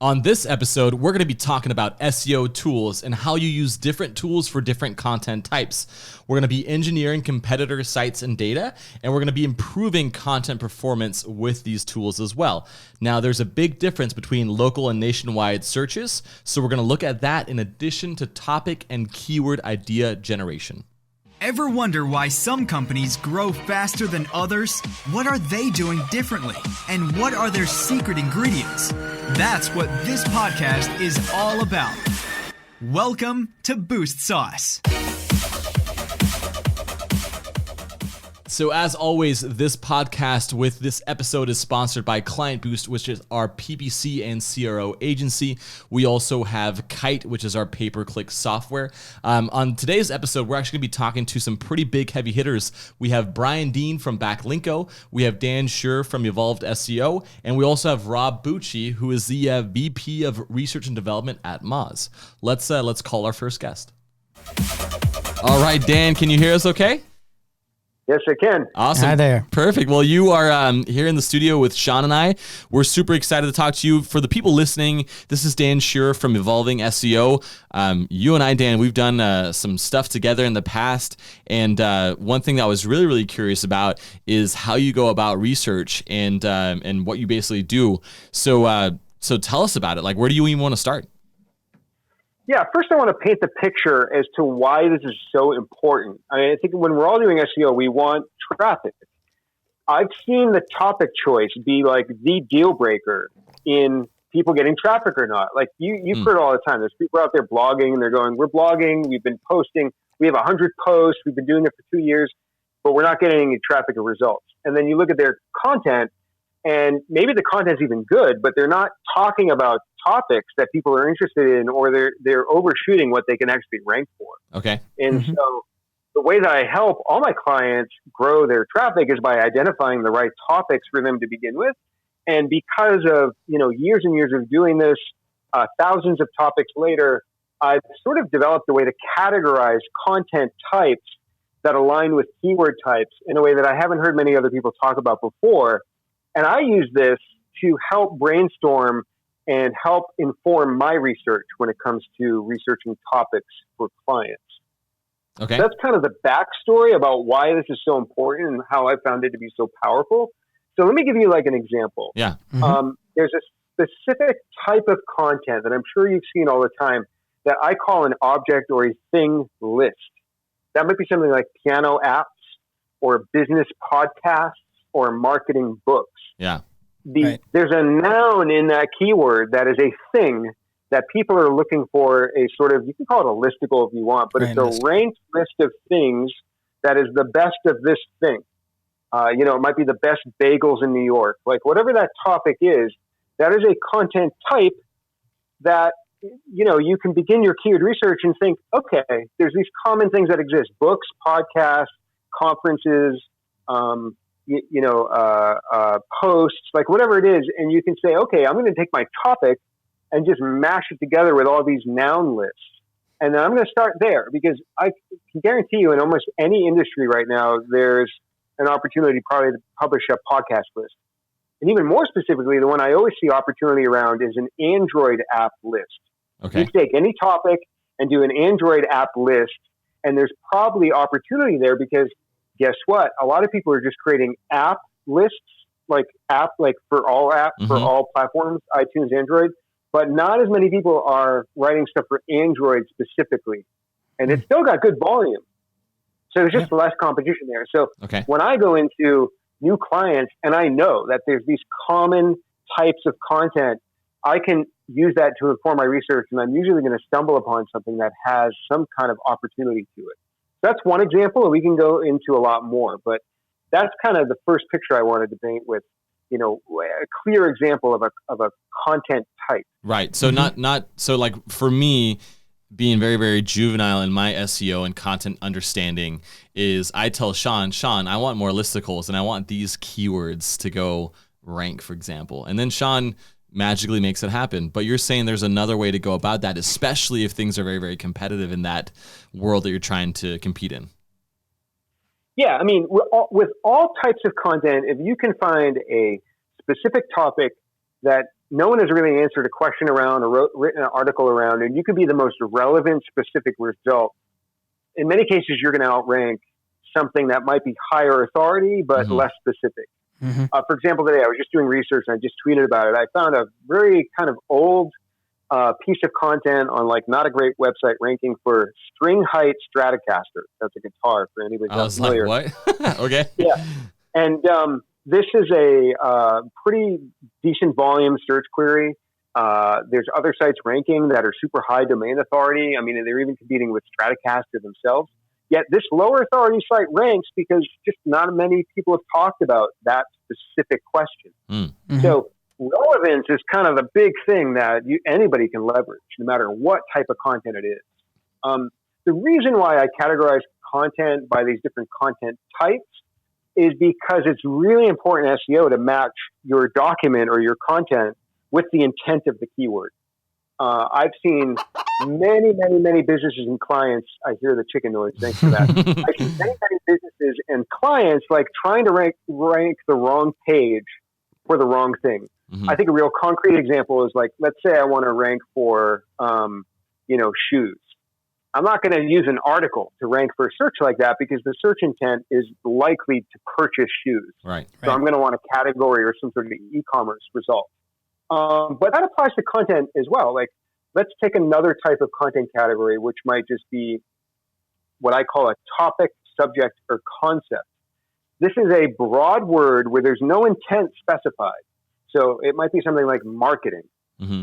On this episode, we're going to be talking about SEO tools and how you use different tools for different content types. We're going to be engineering competitor sites and data, and we're going to be improving content performance with these tools as well. Now, there's a big difference between local and nationwide searches, so we're going to look at that in addition to topic and keyword idea generation. Ever wonder why some companies grow faster than others? What are they doing differently? And what are their secret ingredients? That's what this podcast is all about. Welcome to Boost Sauce. So as always, this podcast with this episode is sponsored by Client Boost, which is our PPC and CRO agency. We also have Kite, which is our pay-per-click software. On today's episode, we're actually going to be talking to some pretty big heavy hitters. We have Brian Dean from Backlinko. We have Dan Shure from Evolved SEO. And we also have Rob Bucci, who is the VP of Research and Development at Moz. Let's call our first guest. All right, Dan, can you hear us okay? Yes, I can. Awesome. Hi there. Perfect. Well, you are here in the studio with Sean and I. We're super excited to talk to you. For the people listening, this is Dan Shure from Evolving SEO. You and I, Dan, we've done some stuff together in the past. And one thing that I was really, really curious about is how you go about research and what you basically do. So tell us about it. Like, where do you even want to start? Yeah, first I want to paint the picture as to why this is so important. I think when we're all doing SEO, we want traffic. I've seen the topic choice be like the deal breaker in people getting traffic or not. Like you've heard all the time. There's people out there blogging and they're going, we're blogging, we've been posting, we have 100 posts, we've been doing it for 2 years, but we're not getting any traffic or results. And then you look at their content and maybe the content's even good, but they're not talking about topics that people are interested in, or they're overshooting what they can actually rank for. Okay. And so the way that I help all my clients grow their traffic is by identifying the right topics for them to begin with. And because of, years and years of doing this, thousands of topics later, I've sort of developed a way to categorize content types that align with keyword types in a way that I haven't heard many other people talk about before. And I use this to help brainstorm and help inform my research when it comes to researching topics for clients. Okay. So that's kind of the backstory about why this is so important and how I found it to be so powerful. So let me give you like an example. Yeah. There's a specific type of content that I'm sure you've seen all the time that I call an object or a thing list. That might be something like piano apps or business podcasts or marketing books. Yeah. There's a noun in that keyword that is a thing that people are looking for, a sort of, you can call it a listicle if you want, but it's a ranked list of things that is the best of this thing. It might be the best bagels in New York. Like whatever that topic is, that is a content type that, you can begin your keyword research and think, okay, there's these common things that exist: books, podcasts, conferences, posts, like whatever it is. And you can say, okay, I'm going to take my topic and just mash it together with all these noun lists. And then I'm going to start there because I can guarantee you in almost any industry right now, there's an opportunity probably to publish a podcast list. And even more specifically, the one I always see opportunity around is an Android app list. Okay. You take any topic and do an Android app list, and there's probably opportunity there because guess what? A lot of people are just creating app lists, like for all for all platforms, iTunes, Android, but not as many people are writing stuff for Android specifically. And it's still got good volume. So there's just less competition there. So when I go into new clients and I know that there's these common types of content, I can use that to inform my research, and I'm usually going to stumble upon something that has some kind of opportunity to it. That's one example, and we can go into a lot more, but that's kind of the first picture I wanted to paint with, a clear example of a content type. Right. So so like for me, being very, very juvenile in my SEO and content understanding is I tell Sean, I want more listicles and I want these keywords to go rank, for example. And then Sean magically makes it happen. But you're saying there's another way to go about that, especially if things are very, very competitive in that world that you're trying to compete in. Yeah, I mean, with all types of content, if you can find a specific topic that no one has really answered a question around or written an article around, and you could be the most relevant, specific result. In many cases, you're going to outrank something that might be higher authority, but less specific. For example, today I was just doing research and I just tweeted about it. I found a very kind of old piece of content on like not a great website ranking for String Height Stratocaster. That's a guitar for anybody not familiar. Like, what? Okay. Yeah. And this is a pretty decent volume search query. There's other sites ranking that are super high domain authority. I mean, they're even competing with Stratocaster themselves. Yet this lower authority site ranks because just not many people have talked about that specific question. So relevance is kind of the big thing that anybody can leverage, no matter what type of content it is. The reason why I categorize content by these different content types is because it's really important in SEO to match your document or your content with the intent of the keyword. I've seen many businesses and clients. I hear the chicken noise. Thanks for that. I've seen many businesses and clients like trying to rank the wrong page for the wrong thing. I think a real concrete example is like, let's say I want to rank for, shoes. I'm not going to use an article to rank for a search like that because the search intent is likely to purchase shoes. Right. So I'm going to want a category or some sort of e-commerce result. But that applies to content as well. Like, let's take another type of content category, which might just be what I call a topic, subject, or concept. This is a broad word where there's no intent specified. So it might be something like marketing,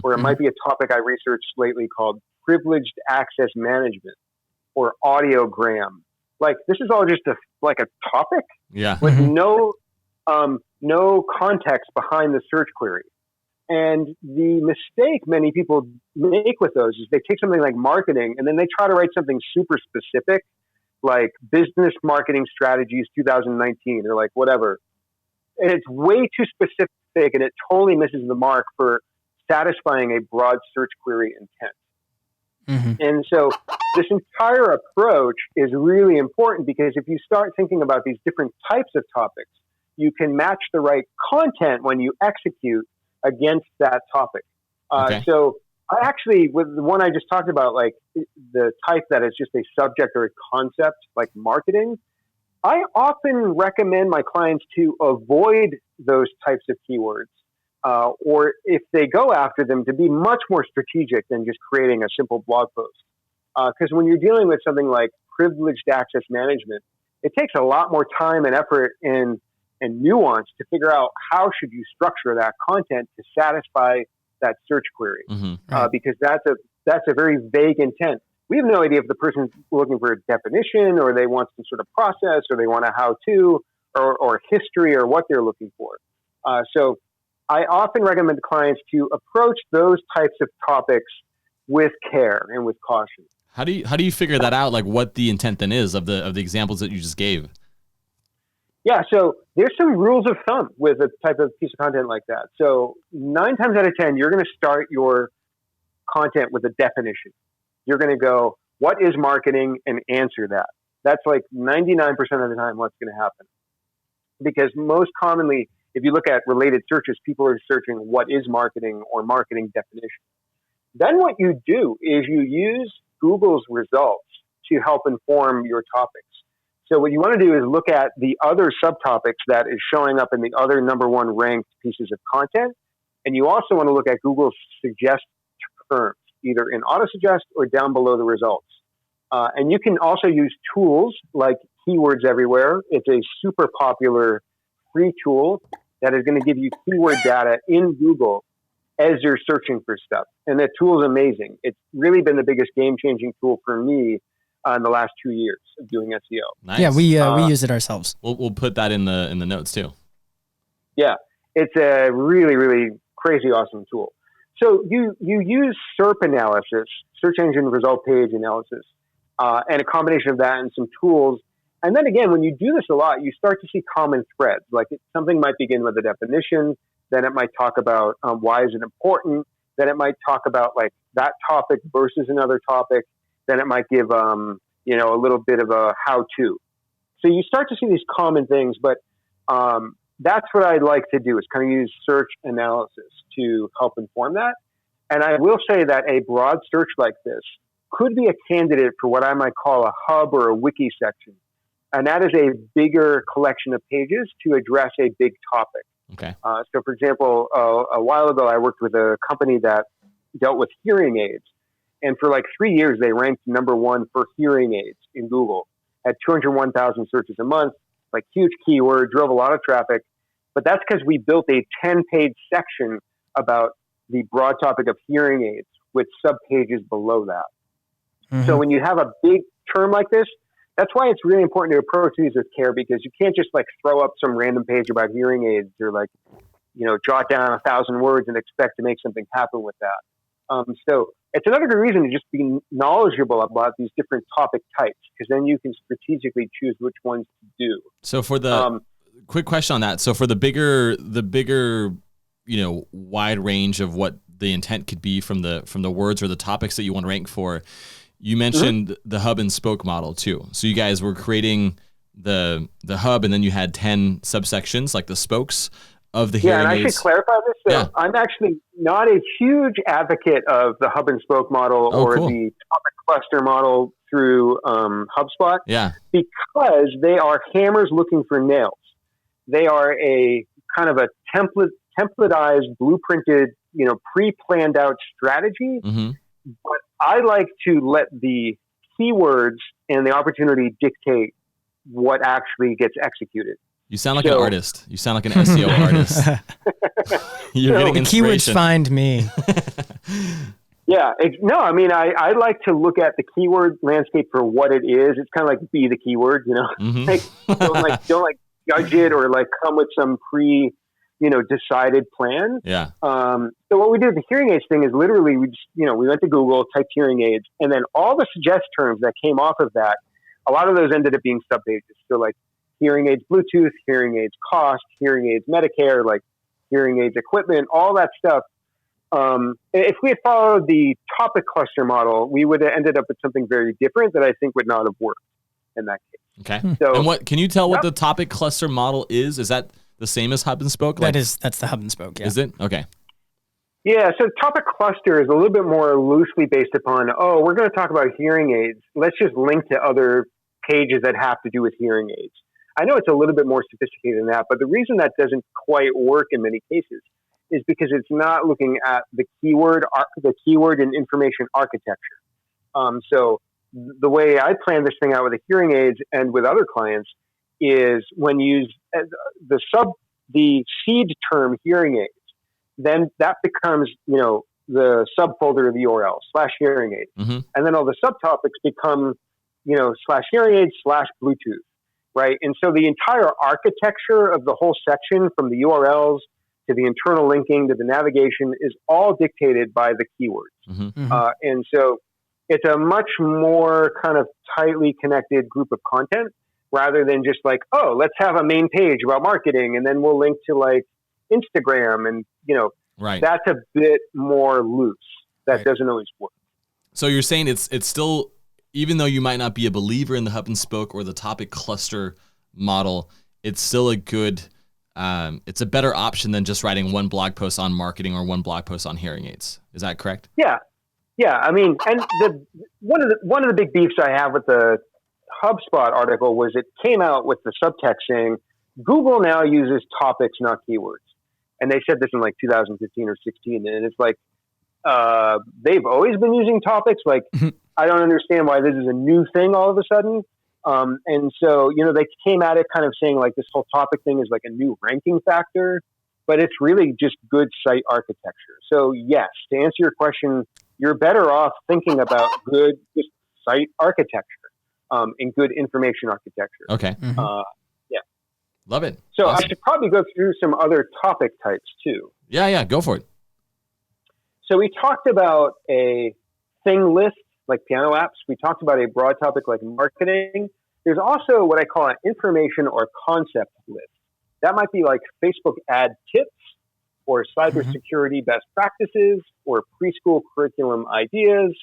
or it might be a topic I researched lately called privileged access management or audiogram. Like, this is all just a topic with no context behind the search query. And the mistake many people make with those is they take something like marketing and then they try to write something super specific, like business marketing strategies 2019 or like whatever. And it's way too specific and it totally misses the mark for satisfying a broad search query intent. And so this entire approach is really important because if you start thinking about these different types of topics, you can match the right content when you execute against that topic. So I actually, with the one I just talked about, like the type that is just a subject or a concept, like marketing, I often recommend my clients to avoid those types of keywords. Or if they go after them, to be much more strategic than just creating a simple blog post. Because when you're dealing with something like privileged access management, it takes a lot more time and effort and nuance to figure out how should you structure that content to satisfy that search query. Because that's a very vague intent. We have no idea if the person's looking for a definition or they want some sort of process or they want a how-to or history or what they're looking for. So I often recommend clients to approach those types of topics with care and with caution. How do you figure that out? Like what the intent then is of the examples that you just gave? Yeah, so there's some rules of thumb with a type of piece of content like that. So 9 times out of 10, you're going to start your content with a definition. You're going to go, what is marketing, and answer that. That's like 99% of the time what's going to happen. Because most commonly, if you look at related searches, people are searching what is marketing or marketing definition. Then what you do is you use Google's results to help inform your topics. So what you want to do is look at the other subtopics that is showing up in the other number one ranked pieces of content. And you also want to look at Google's suggest terms, either in auto-suggest or down below the results. And you can also use tools like Keywords Everywhere. It's a super popular free tool that is going to give you keyword data in Google as you're searching for stuff. And that tool is amazing. It's really been the biggest game-changing tool for me in the last 2 years of doing SEO. Nice. Yeah, we use it ourselves. We'll put that in the notes too. Yeah, it's a really, really crazy awesome tool. So you use SERP analysis, search engine result page analysis, and a combination of that and some tools. And then again, when you do this a lot, you start to see common threads. Like something might begin with a definition, then it might talk about why is it important, then it might talk about like that topic versus another topic, then it might give a little bit of a how-to. So you start to see these common things, but that's what I'd like to do, is kind of use search analysis to help inform that. And I will say that a broad search like this could be a candidate for what I might call a hub or a wiki section. And that is a bigger collection of pages to address a big topic. Okay. So, for example, a while ago, I worked with a company that dealt with hearing aids. And for like 3 years, they ranked number one for hearing aids in Google. Had 201,000 searches a month, like huge keyword, drove a lot of traffic. But that's because we built a 10-page section about the broad topic of hearing aids with subpages below that. Mm-hmm. So when you have a big term like this, that's why it's really important to approach these with care, because you can't just like throw up some random page about hearing aids or like, jot down 1,000 words and expect to make something happen with that. So it's another good reason to just be knowledgeable about these different topic types, because then you can strategically choose which ones to do. So for the quick question on that. So for the bigger, wide range of what the intent could be from the words or the topics that you want to rank for, you mentioned the hub and spoke model too. So you guys were creating the hub, and then you had 10 subsections, like the spokes of the hearing aids. Yeah, and I should clarify this. So I'm actually not a huge advocate of the hub and spoke model the topic cluster model through HubSpot. Yeah. Because they are hammers looking for nails. They are a kind of a templatized, blueprinted, pre-planned out strategy. Mm-hmm. But I like to let the keywords and the opportunity dictate what actually gets executed. You sound like an artist. You sound like an SEO artist. You're getting inspiration. Keywords find me. Yeah. I like to look at the keyword landscape for what it is. It's kind of like be the keyword, Mm-hmm. don't judge it or like come with some decided plan. Yeah. So what we did with the hearing aids thing is literally we just, we went to Google, typed hearing aids, and then all the suggest terms that came off of that, a lot of those ended up being subpages. So like hearing aids Bluetooth, hearing aids cost, hearing aids Medicare, like hearing aids equipment, all that stuff. If we had followed the topic cluster model, we would have ended up with something very different that I think would not have worked in that case. Okay. So, and can you tell what the topic cluster model is? Is that the same as hub and spoke? That's the hub and spoke. Yeah. Is it? Okay. Yeah. So topic cluster is a little bit more loosely based upon, we're going to talk about hearing aids. Let's just link to other pages that have to do with hearing aids. I know it's a little bit more sophisticated than that, but the reason that doesn't quite work in many cases is because it's not looking at the keyword and information architecture. So the way I plan this thing out with the hearing aids and with other clients is when you use the seed term hearing aids, then that becomes, the subfolder of the URL /hearing aid. Mm-hmm. And then all the subtopics become, /hearing aid /Bluetooth. Right. And so the entire architecture of the whole section, from the URLs to the internal linking to the navigation, is all dictated by the keywords. Mm-hmm. And so it's a much more kind of tightly connected group of content, rather than just like, let's have a main page about marketing and then we'll link to like Instagram. And, right. That's a bit more loose. That doesn't always work. So you're saying it's still, even though you might not be a believer in the hub and spoke or the topic cluster model, it's still a good, it's a better option than just writing one blog post on marketing or one blog post on hearing aids. Is that correct? Yeah. Yeah. I mean, and one of the big beefs I have with the HubSpot article was it came out with the subtext saying Google now uses topics, not keywords. And they said this in like 2015 or 16. And it's like, they've always been using topics. Like, I don't understand why this is a new thing all of a sudden. And so, they came at it kind of saying like this whole topic thing is like a new ranking factor, but it's really just good site architecture. So yes, to answer your question, you're better off thinking about good just site architecture, and good information architecture. Okay. Mm-hmm. Yeah. Love it. So awesome. I should probably go through some other topic types too. Yeah. Go for it. So we talked about a thing list, like piano apps. We talked about a broad topic like marketing. There's also what I call an information or concept list. That might be like Facebook ad tips or cybersecurity best practices or preschool curriculum ideas.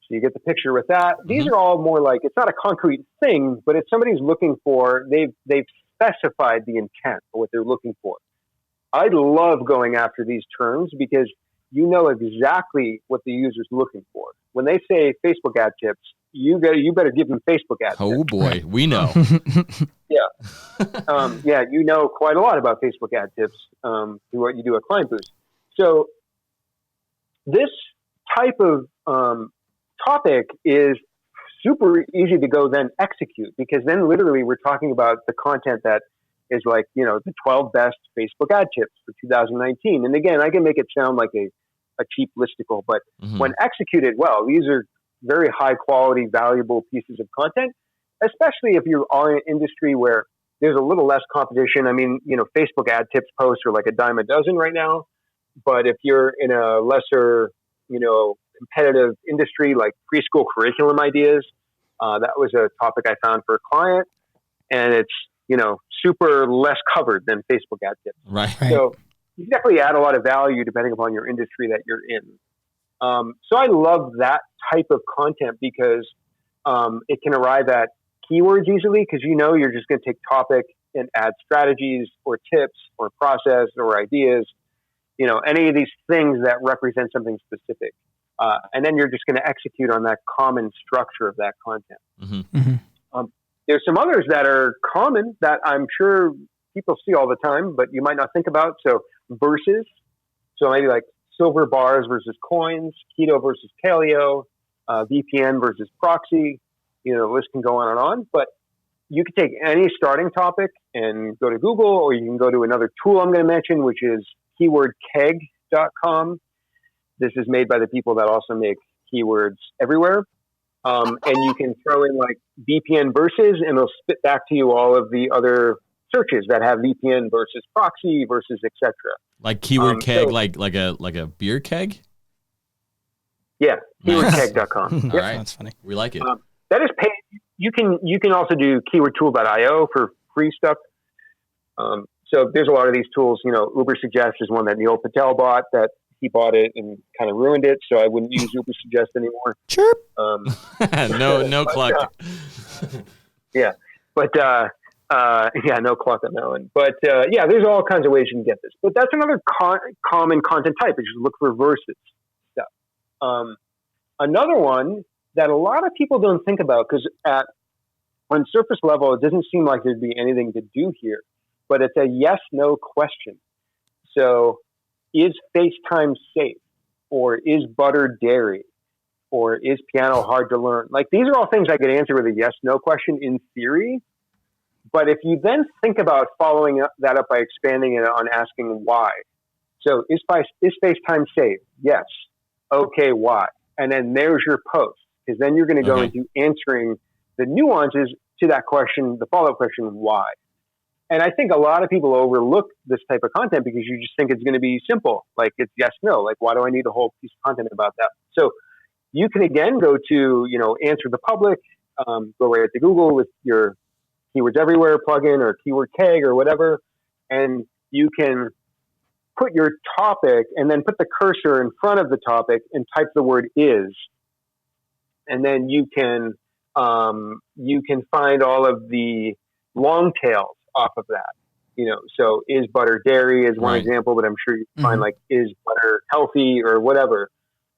So you get the picture with that. These are all more like, it's not a concrete thing, but if somebody's looking for, they've specified the intent or what they're looking for. I love going after these terms because you know exactly what the user's looking for. When they say Facebook ad tips, you better give them Facebook ad tips. Oh boy, we know. Yeah, you know quite a lot about Facebook ad tips through what you do at Client Boost. So this type of topic is super easy to go then execute, because then literally we're talking about the content that is like, the 12 best Facebook ad tips for 2019. And again, I can make it sound like a cheap listicle, but when executed well, these are very high quality, valuable pieces of content, especially if you are in an industry where there's a little less competition. I mean, Facebook ad tips posts are like a dime a dozen right now, but if you're in a lesser, competitive industry like preschool curriculum ideas, that was a topic I found for a client, and it's, super less covered than Facebook ad tips. Right. So you can definitely add a lot of value depending upon your industry that you're in. So I love that type of content because it can arrive at keywords easily, because you're just going to take topic and add strategies or tips or process or ideas, any of these things that represent something specific. And then you're just going to execute on that common structure of that content. There's some others that are common that I'm sure people see all the time, but you might not think about. So versus, so maybe like silver bars versus coins, keto versus paleo, VPN versus proxy, the list can go on and on. But you can take any starting topic and go to Google, or you can go to another tool I'm going to mention, which is keywordkeg.com. This is made by the people that also make keywords everywhere. And you can throw in like VPN versus, and it'll spit back to you all of the other searches that have VPN versus proxy versus etc. Like keyword keg, like a beer keg? Yeah, keywordkeg.com. All Yep. right. That's funny. We like it. That is paid. You can also do keywordtool.io for free stuff. So there's a lot of these tools. Uber Suggest is one that Neil Patel bought, that he bought it and kind of ruined it, so I wouldn't use Uber Suggest anymore. Chirp. No cluck. Yeah, but no cluck on that one. But there's all kinds of ways you can get this. But that's another common content type, is just look for versus stuff. Another one that a lot of people don't think about, because on surface level, it doesn't seem like there'd be anything to do here, but it's a yes/no question. So, is FaceTime safe? Or is butter dairy? Or is piano hard to learn? Like, these are all things I could answer with a yes/no question in theory. But if you then think about following that up by expanding it on asking why. So, is FaceTime safe? Yes. Okay, why? And then there's your post. Because then you're going to go into answering the nuances to that question, the follow-up question, why? And I think a lot of people overlook this type of content because you just think it's going to be simple. Like, it's yes, no. Like, why do I need a whole piece of content about that? So you can, again, go to, answer the public, go right to Google with your Keywords Everywhere plugin or Keyword Keg or whatever. And you can put your topic and then put the cursor in front of the topic and type the word is. And then you can find all of the long tails off of that, so is butter dairy is one example, but I'm sure you can find like, is butter healthy or whatever.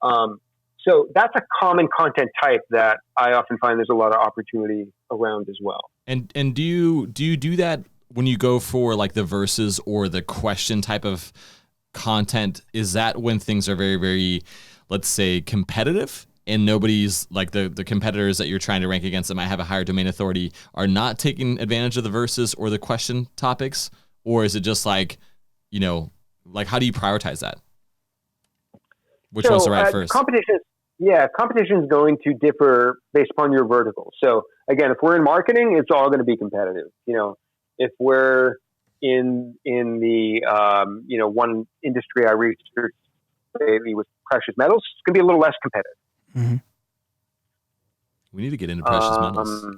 So that's a common content type that I often find there's a lot of opportunity around as well. And do you do that when you go for like the verses or the question type of content? Is that when things are very, very, let's say, competitive? And nobody's like the competitors that you're trying to rank against that might have a higher domain authority are not taking advantage of the verses or the question topics? Or is it just like, like how do you prioritize that? Which one's the right first? Competition is going to differ based upon your vertical. So again, if we're in marketing, it's all going to be competitive. If we're in the, one industry I researched lately with precious metals, it's going to be a little less competitive. Mm-hmm. We need to get into precious metals.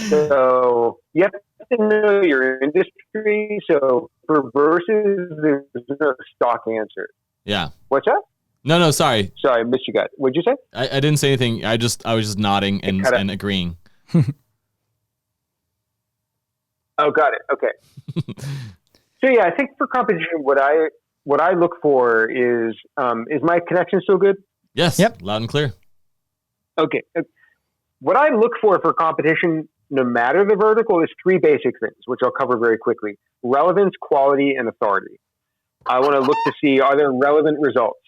So you have to know your industry. So for versus, there's no stock answer. Yeah. What's that? No, sorry. Sorry, I missed you guys. What'd you say? I didn't say anything. I was just nodding and agreeing. Oh, got it. Okay. So yeah, I think for competition, what I look for is my connection still good? Yes. Yep. Loud and clear. Okay. What I look for competition, no matter the vertical, is three basic things, which I'll cover very quickly: relevance, quality, and authority. I want to look to see, are there relevant results?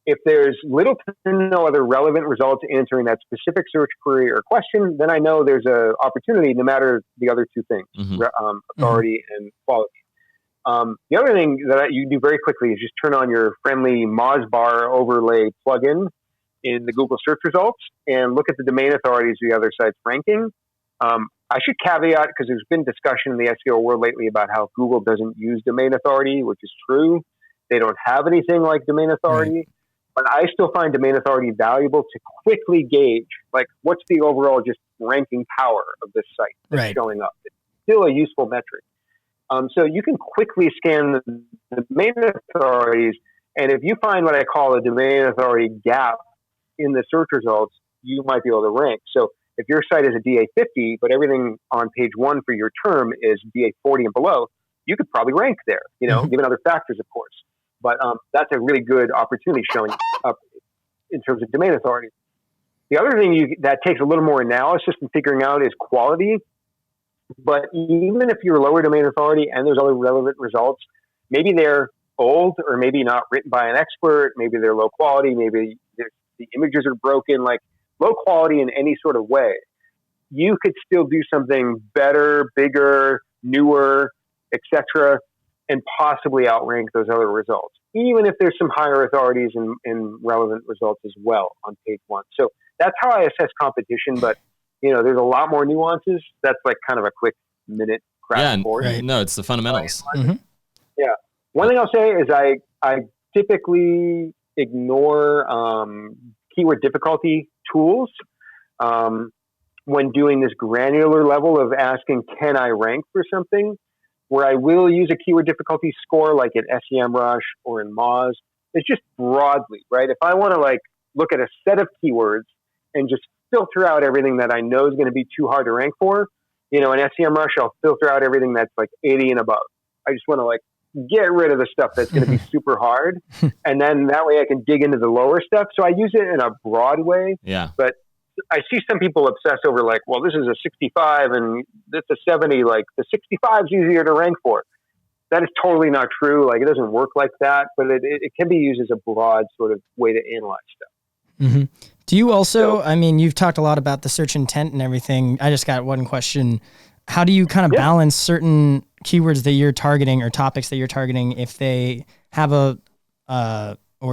If there's little to no other relevant results answering that specific search query or question, then I know there's an opportunity, no matter the other two things, authority and quality. The other thing that you do very quickly is just turn on your friendly Mozbar overlay plugin in the Google search results and look at the domain authorities of the other site's ranking. I should caveat, because there's been discussion in the SEO world lately about how Google doesn't use domain authority, which is true. They don't have anything like domain authority. Right. But I still find domain authority valuable to quickly gauge, like, what's the overall just ranking power of this site that's showing up. It's still a useful metric. So you can quickly scan the domain authorities, and if you find what I call a domain authority gap in the search results, you might be able to rank. So if your site is a DA50, but everything on page 1 for your term is DA40 and below, you could probably rank there, given other factors, of course. But that's a really good opportunity showing up in terms of domain authority. The other thing that takes a little more analysis and figuring out is quality. But even if you're lower domain authority and there's other relevant results, maybe they're old or maybe not written by an expert, maybe they're low quality, maybe the images are broken, like low quality in any sort of way. You could still do something better, bigger, newer, etc., and possibly outrank those other results, even if there's some higher authorities and relevant results as well on page 1. So that's how I assess competition, but there's a lot more nuances. That's like kind of a quick minute crash course. Right. No, it's the fundamentals. Yeah. One thing I'll say is I typically ignore keyword difficulty tools when doing this granular level of asking, can I rank for something? Where I will use a keyword difficulty score like in SEMrush or in Moz. It's just broadly, right? If I want to look at a set of keywords and just filter out everything that I know is going to be too hard to rank for, in SEMrush, I'll filter out everything that's 80 and above. I just want to get rid of the stuff that's going to be super hard. And then that way I can dig into the lower stuff. So I use it in a broad way. Yeah. But I see some people obsess over this is a 65 and this is a 70. The 65 is easier to rank for. That is totally not true. It doesn't work like that, but it can be used as a broad sort of way to analyze stuff. Mm-hmm. Do you also, you've talked a lot about the search intent and everything. I just got one question. How do you kind of balance certain keywords that you're targeting or topics that you're targeting if they have or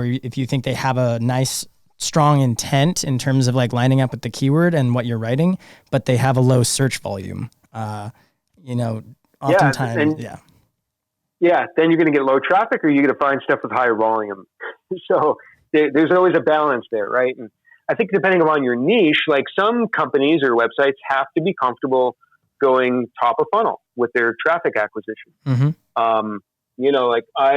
if you think they have a nice strong intent in terms of lining up with the keyword and what you're writing, but they have a low search volume? Oftentimes, Yeah, then you're going to get low traffic, or you're going to find stuff with higher volume. So there's always a balance there, right? And I think depending upon your niche, some companies or websites have to be comfortable going top of funnel with their traffic acquisition. Mm-hmm. I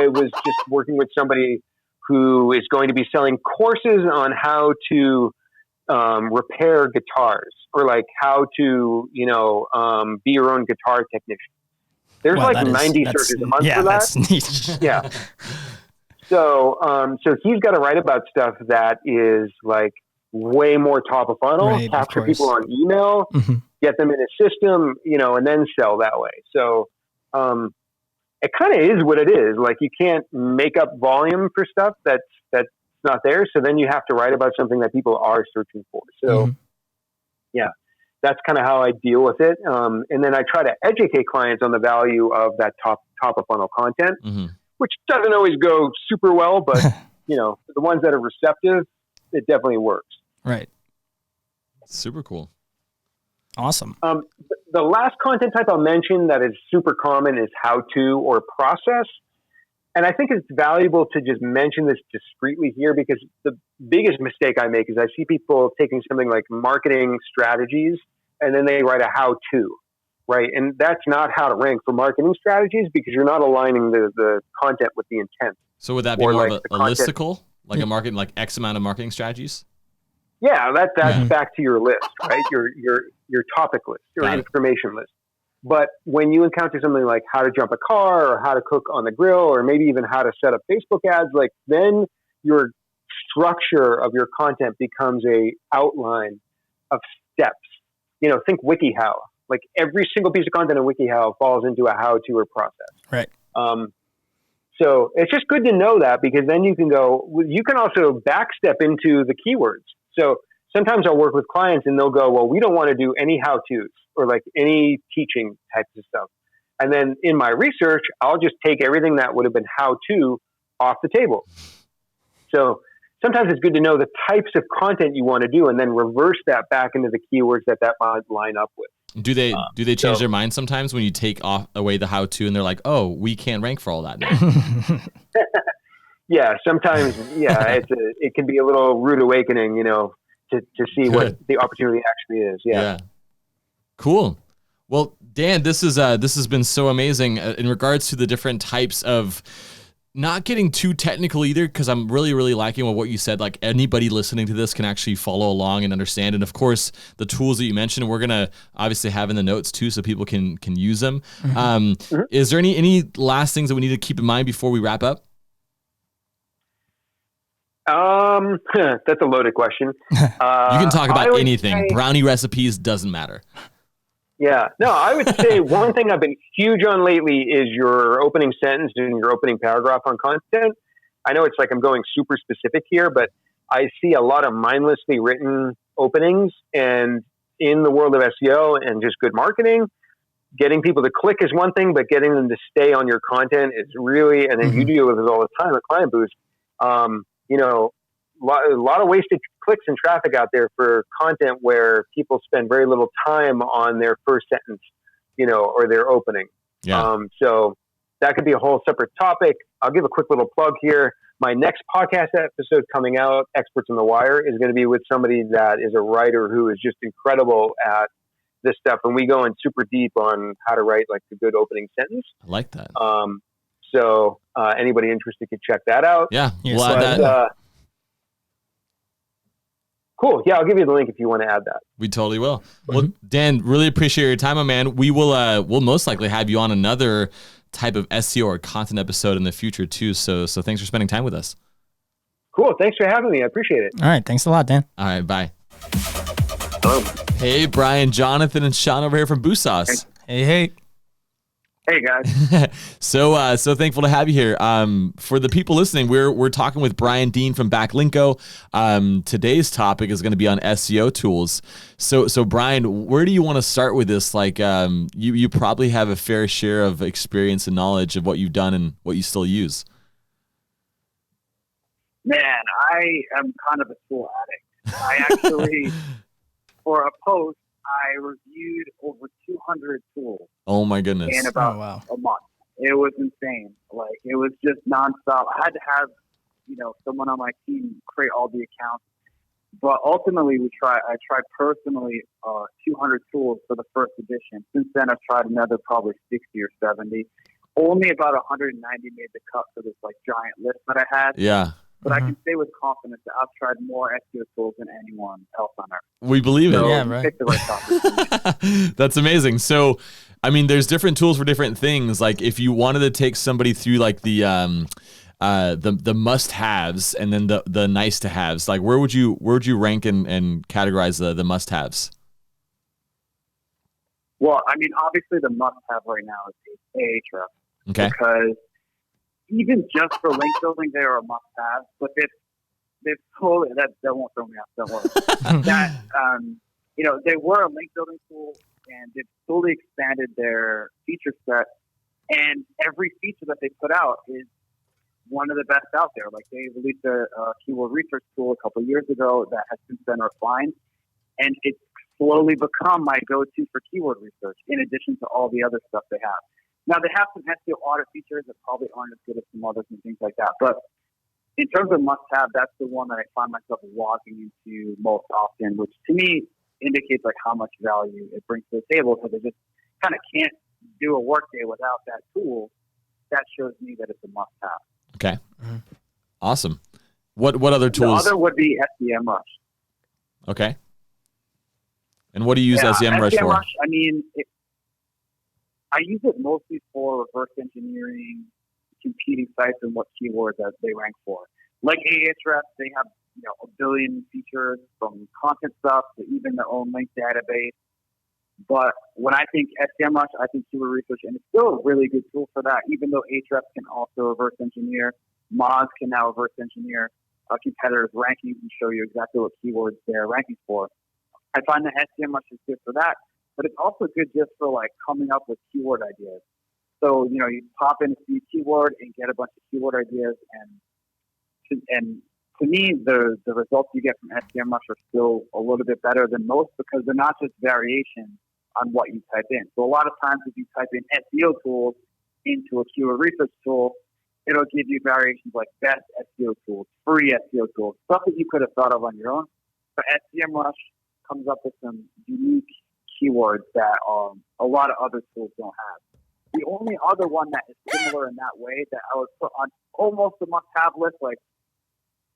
was just working with somebody who is going to be selling courses on how to repair guitars, or how to, be your own guitar technician. There's 90 searches a month for that. That's neat. Yeah. So he's got to write about stuff that is way more top of funnel, capture people on email, get them in a system, and then sell that way. So, it kind of is what it is. You can't make up volume for stuff that's not there. So then you have to write about something that people are searching for. So that's kind of how I deal with it. And then I try to educate clients on the value of that top of funnel content, which doesn't always go super well, but the ones that are receptive, it definitely works. Right. Super cool. Awesome. The last content type I'll mention that is super common is how-to or process. And I think it's valuable to just mention this discreetly here, because the biggest mistake I make is I see people taking something like marketing strategies and then they write a how-to, right? And that's not how to rank for marketing strategies, because you're not aligning the content with the intent. So would that be more of a listicle, a marketing, X amount of marketing strategies? Yeah, that's back to your list, right? Your topic list, your information list. But when you encounter something like how to jump a car or how to cook on the grill or maybe even how to set up Facebook ads, like then your structure of your content becomes a outline of steps. Think WikiHow. Like every single piece of content in WikiHow falls into a how-to or process. Right. So it's just good to know that, because then you can also backstep into the keywords. So sometimes I'll work with clients and they'll go, well, we don't want to do any how-tos or like any teaching types of stuff. And then in my research, I'll just take everything that would have been how-to off the table. So sometimes it's good to know the types of content you want to do and then reverse that back into the keywords that might line up with. Do they change their mind sometimes when you take away the how-to and they're like, oh, we can't rank for all that now? Yeah, sometimes, it can be a little rude awakening, to see what the opportunity actually is. Yeah. Cool. Well, Dan, this has been so amazing in regards to the different types of, not getting too technical either, because I'm really, really liking what you said. Like anybody listening to this can actually follow along and understand. And of course, the tools that you mentioned, we're going to obviously have in the notes too, so people can use them. Is there any last things that we need to keep in mind before we wrap up? That's a loaded question. You can talk about anything. Brownie recipes, doesn't matter. Yeah. No, I would say one thing I've been huge on lately is your opening sentence and your opening paragraph on content. I know it's like I'm going super specific here, but I see a lot of mindlessly written openings, and in the world of SEO and just good marketing, getting people to click is one thing, but getting them to stay on your content is really, and then you deal with this all the time at Client Boost. A lot of wasted clicks and traffic out there for content where people spend very little time on their first sentence, or their opening. Yeah. So that could be a whole separate topic. I'll give a quick little plug here. My next podcast episode coming out, Experts on the Wire, is going to be with somebody that is a writer who is just incredible at this stuff. And we go in super deep on how to write like a good opening sentence. I like that. So anybody interested could check that out. Yeah. We'll add that. Cool. Yeah, I'll give you the link if you want to add that. We totally will. Well, Dan, really appreciate your time, my man. We will we'll most likely have you on another type of SEO or content episode in the future too. So thanks for spending time with us. Cool. Thanks for having me. I appreciate it. All right. Thanks a lot, Dan. All right. Bye. Hello. Hey, Brian, Johnathan, and Sean over here from Boost Sauce. Hey. Hey guys. So thankful to have you here. For the people listening, we're talking with Brian Dean from Backlinko. Today's topic is going to be on SEO tools. So Brian, where do you want to start with this? Like, you probably have a fair share of experience and knowledge of what you've done and what you still use. Man, I am kind of a tool addict. I actually, for a post, I reviewed over 200 tools. Oh my goodness. In about a month. It was insane. Like, it was just nonstop. I had to have, someone on my team create all the accounts. But ultimately, I tried personally 200 tools for the first edition. Since then, I've tried another probably 60 or 70. Only about 190 made the cut for this like giant list that I had. Yeah. But I can say with confidence that I've tried more SEO tools than anyone else on earth. We believe it. So Yeah, right. Pick the right topic. That's amazing. So, I mean, there's different tools for different things. Like if you wanted to take somebody through like the must-haves and then the nice-to-haves, like where would you rank and categorize the must-haves? Well, I mean, obviously the must-have right now is Ahrefs. Okay. Because even just for link building, they are a must-have. But they've totally that won't throw me off. Don't worry. They were a link building tool, and they've totally expanded their feature set. And every feature that they put out is one of the best out there. Like they released a keyword research tool a couple of years ago that has since been refined, and it's slowly become my go-to for keyword research. In addition to all the other stuff they have. Now, they have some SEO audit features that probably aren't as good as some others and things like that. But in terms of must-have, that's the one that I find myself logging into most often, which to me indicates like how much value it brings to the table, because I just kind of can't do a workday without that tool. That shows me that it's a must-have. Okay. Awesome. What other tools? The other would be SEMrush. Okay. And what do you use SEMrush for? I mean, I use it mostly for reverse engineering competing sites and what keywords that they rank for. Like Ahrefs, they have a billion features from content stuff to even their own link database. But when I think SEMrush, I think keyword research, and it's still a really good tool for that. Even though Ahrefs can also reverse engineer, Moz can now reverse engineer competitors' rankings and show you exactly what keywords they're ranking for. I find that SEMrush is good for that, but it's also good just for like coming up with keyword ideas. So you pop in a keyword and get a bunch of keyword ideas, and to me, the results you get from SEMrush are still a little bit better than most because they're not just variations on what you type in. So a lot of times if you type in SEO tools into a keyword research tool, it'll give you variations like best SEO tools, free SEO tools, stuff that you could have thought of on your own. But SEMrush comes up with some unique keywords that a lot of other tools don't have. The only other one that is similar in that way that I would put on almost a must-have list, like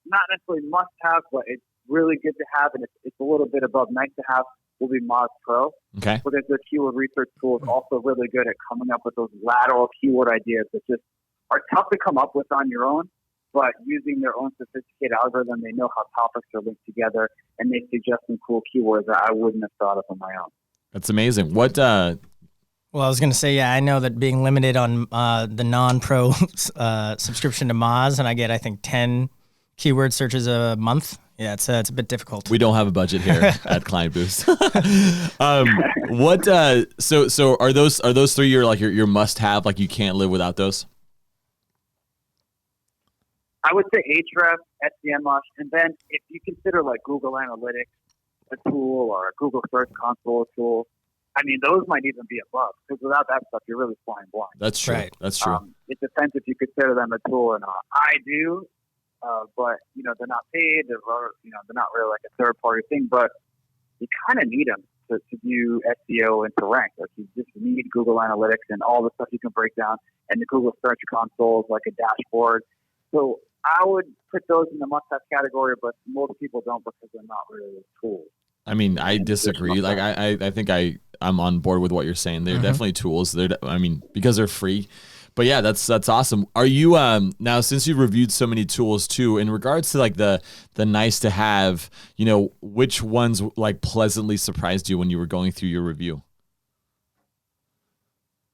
not necessarily must-have, but it's really good to have, and it's a little bit above nice to have, will be Moz Pro. Okay. Because their keyword research tool is also really good at coming up with those lateral keyword ideas that just are tough to come up with on your own, but using their own sophisticated algorithm, they know how topics are linked together, and they suggest some cool keywords that I wouldn't have thought of on my own. That's amazing. What? Well, I was going to say, yeah, I know that being limited on the non-pro subscription to Moz, and I get, I think, 10 keyword searches a month. Yeah, it's a bit difficult. We don't have a budget here at Client Boost. What? So are those three your must-have? Like you can't live without those? I would say Ahrefs, SEMrush, and then if you consider like Google Analytics a tool or a Google Search Console a tool, I mean, those might even be above because without that stuff, you're really flying blind. That's true. Right. That's true. It depends if you consider them a tool or not. I do, but they're not paid. They're not really like a third-party thing. But you kind of need them to do SEO and to rank. Like you just need Google Analytics and all the stuff you can break down, and the Google Search Console is like a dashboard. So I would put those in the must-have category, but most people don't because they're not really tools. I mean, I disagree. Like I think I'm on board with what you're saying. They're definitely tools. Because they're free. But yeah, that's awesome. Are you now, since you've reviewed so many tools too, in regards to like the nice to have, which ones like pleasantly surprised you when you were going through your review?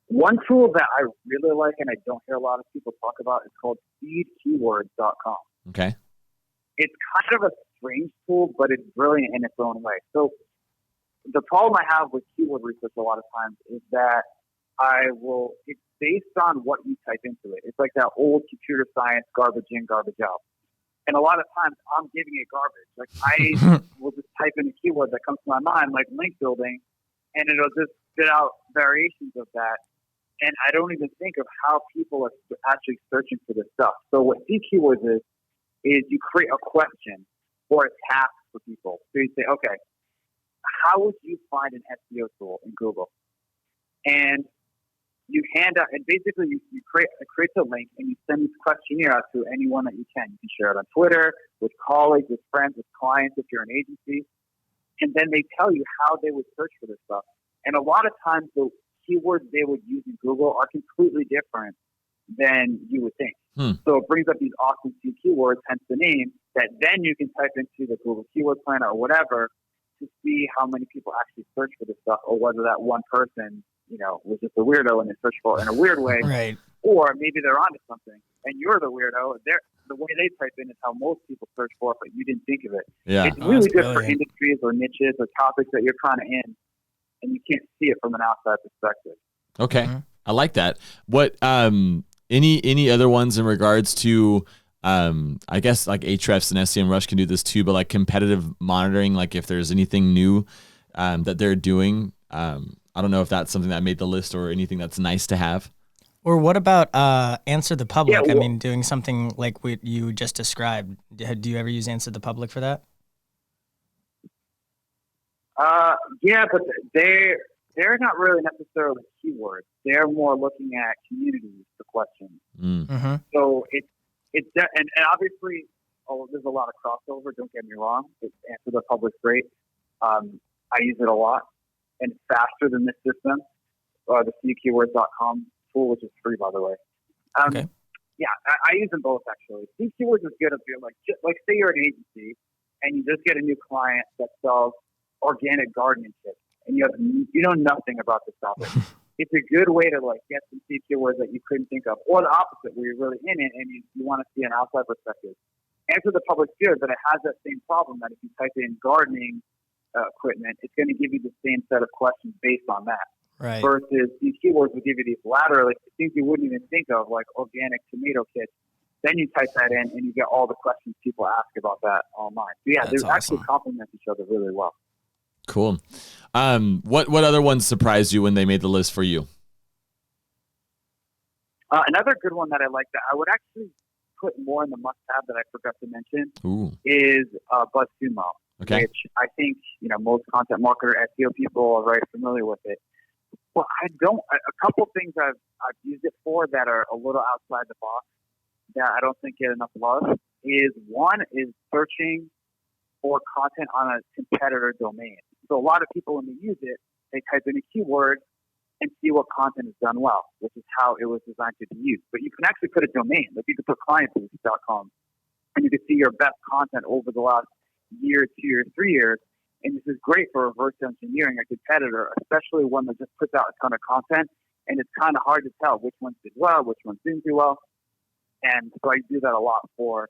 One tool that I really like and I don't hear a lot of people talk about is called speedkeywords.com. Okay. It's kind of a strange tool, but it's brilliant in its own way. So the problem I have with keyword research a lot of times is that it's based on what you type into it. It's like that old computer science garbage in, garbage out. And a lot of times I'm giving it garbage. Like I will just type in a keyword that comes to my mind, like link building, and it'll just spit out variations of that. And I don't even think of how people are actually searching for this stuff. So what Speed Keywords is you create a question or a task for people. So you say, okay, how would you find an SEO tool in Google? And you hand out, and basically you create a link and you send this questionnaire out to anyone that you can. You can share it on Twitter, with colleagues, with friends, with clients if you're an agency. And then they tell you how they would search for this stuff. And a lot of times the keywords they would use in Google are completely different than you would think. So it brings up these awesome keywords, hence the name, that then you can type into the Google Keyword Planner or whatever to see how many people actually search for this stuff, or whether that one person, was just a weirdo and they search for it in a weird way. Right. Or maybe they're onto something and you're the weirdo. The way they type in is how most people search for it, but you didn't think of it. Yeah. It's really good for industries or niches or topics that you're kind of in, and you can't see it from an outside perspective. Okay. I like that. What, any other ones in regards to, I guess like Ahrefs and SEMrush can do this too, but like competitive monitoring, like if there's anything new, that they're doing, I don't know if that's something that made the list or anything that's nice to have. Or what about Answer the Public? Yeah, I mean, doing something like what you just described. Do you ever use Answer the Public for that? Yeah, but they're not really necessarily keywords. They're more looking at communities for questions. Mm-hmm. So it's and obviously, there's a lot of crossover. Don't get me wrong. Answer the Public's great. I use it a lot, and it's faster than this system. the seekeywords.com tool, which is free, by the way. Okay. Yeah, I use them both actually. Seek Keywords is good if you're like say you're an agency and you just get a new client that sells organic gardening kits and you know nothing about this topic. It's a good way to like get some seed keywords that you couldn't think of, or the opposite, where you're really in it and you want to see an outside perspective. Answer the public fears that it has that same problem, that if you type in gardening equipment, it's going to give you the same set of questions based on that. Right. Versus these keywords will give you these lateral, like things you wouldn't even think of, like organic tomato kits. Then you type that in and you get all the questions people ask about that online. So yeah, they actually complement each other really well. Cool. What other ones surprised you when they made the list for you? Another good one that I like that I would actually put more in the must-have that I forgot to mention is BuzzSumo, which I think most content marketer SEO people are very familiar with it. Well, I don't. A couple things I've used it for that are a little outside the box that I don't think get enough love is one is searching for content on a competitor domain. So a lot of people when they use it, they type in a keyword and see what content is done well, which is how it was designed to be used. But you can actually put a domain, like you could put clientboost.com, and you can see your best content over the last year, 2 years, 3 years. And this is great for reverse engineering a competitor, especially one that just puts out a ton of content. And it's kind of hard to tell which ones did well, which ones didn't do well. And so I do that a lot for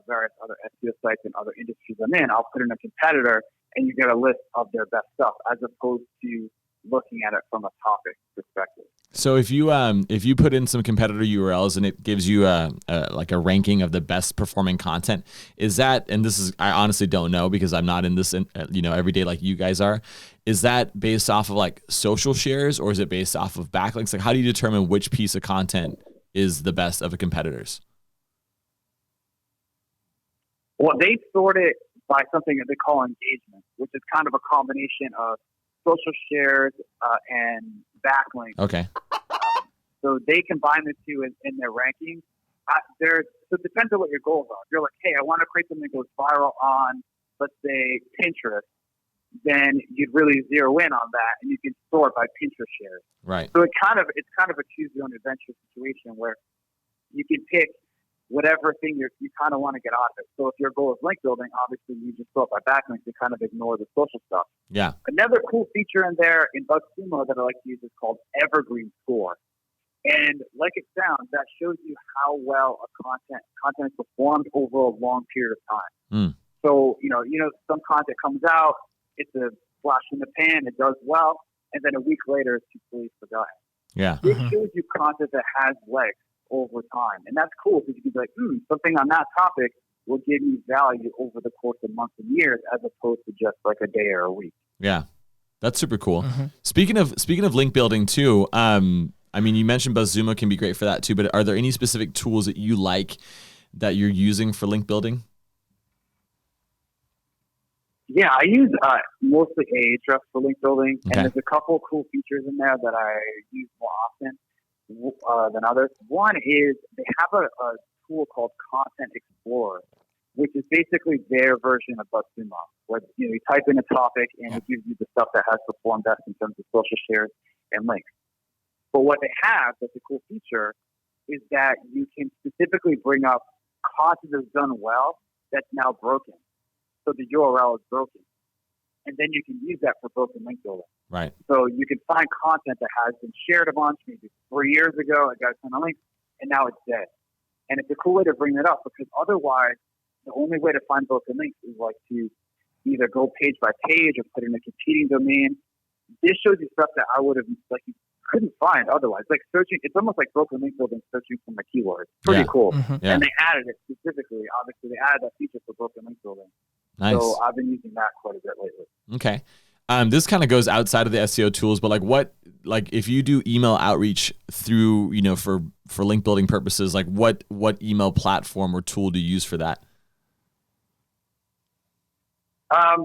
various other SEO sites and other industries I'm in. I'll put in a competitor and you get a list of their best stuff as opposed to looking at it from a topic perspective. So if you put in some competitor URLs and it gives you like a ranking of the best performing content, is that, and this is, I honestly don't know because I'm not in this, every day like you guys are, is that based off of like social shares or is it based off of backlinks? Like how do you determine which piece of content is the best of a competitor's? Well, they sort it by something that they call engagement, which is kind of a combination of social shares and backlinks. Okay. So they combine the two in their rankings. So it depends on what your goals are. If you're like, hey, I want to create something that goes viral on, let's say, Pinterest, then you'd really zero in on that, and you can sort by Pinterest shares. Right. So it's kind of a choose your own adventure situation where you can pick whatever thing you kind of want to get out of it. So if your goal is link building, obviously you just sort by backlinks and kind of ignore the social stuff. Yeah. Another cool feature in there in BuzzSumo that I like to use is called Evergreen Score. And like it sounds, that shows you how well a content is performed over a long period of time. So, some content comes out, it's a flash in the pan, it does well, and then a week later it's completely forgotten. Yeah. It shows you content that has legs over time. And that's cool because you can be like, something on that topic will give you value over the course of months and years as opposed to just like a day or a week. Yeah. That's super cool. Speaking of link building too, you mentioned BuzzSumo can be great for that too, but are there any specific tools that you like that you're using for link building? Yeah, I use mostly Ahrefs for link building, and there's a couple cool features in there that I use more often than others. One is they have a tool called Content Explorer, which is basically their version of BuzzSumo, where you type in a topic and it gives you the stuff that has performed best in terms of social shares and links. But what they have that's a cool feature is that you can specifically bring up content that's done well that's now broken. So the URL is broken. And then you can use that for broken link building. Right. So you can find content that has been shared a bunch, maybe 3 years ago, it got a ton of links, and now it's dead. And it's a cool way to bring that up because otherwise, the only way to find broken links is like to either go page by page or put in a competing domain. This shows you stuff that I would have, you couldn't find otherwise. Like searching, it's almost like broken link building searching from a keyword. Pretty cool. Yeah. And they added it specifically. Obviously, they added that feature for broken link building. Nice. So I've been using that quite a bit lately. Okay. This kind of goes outside of the SEO tools, but if you do email outreach through, for link building purposes, like what email platform or tool do you use for that? I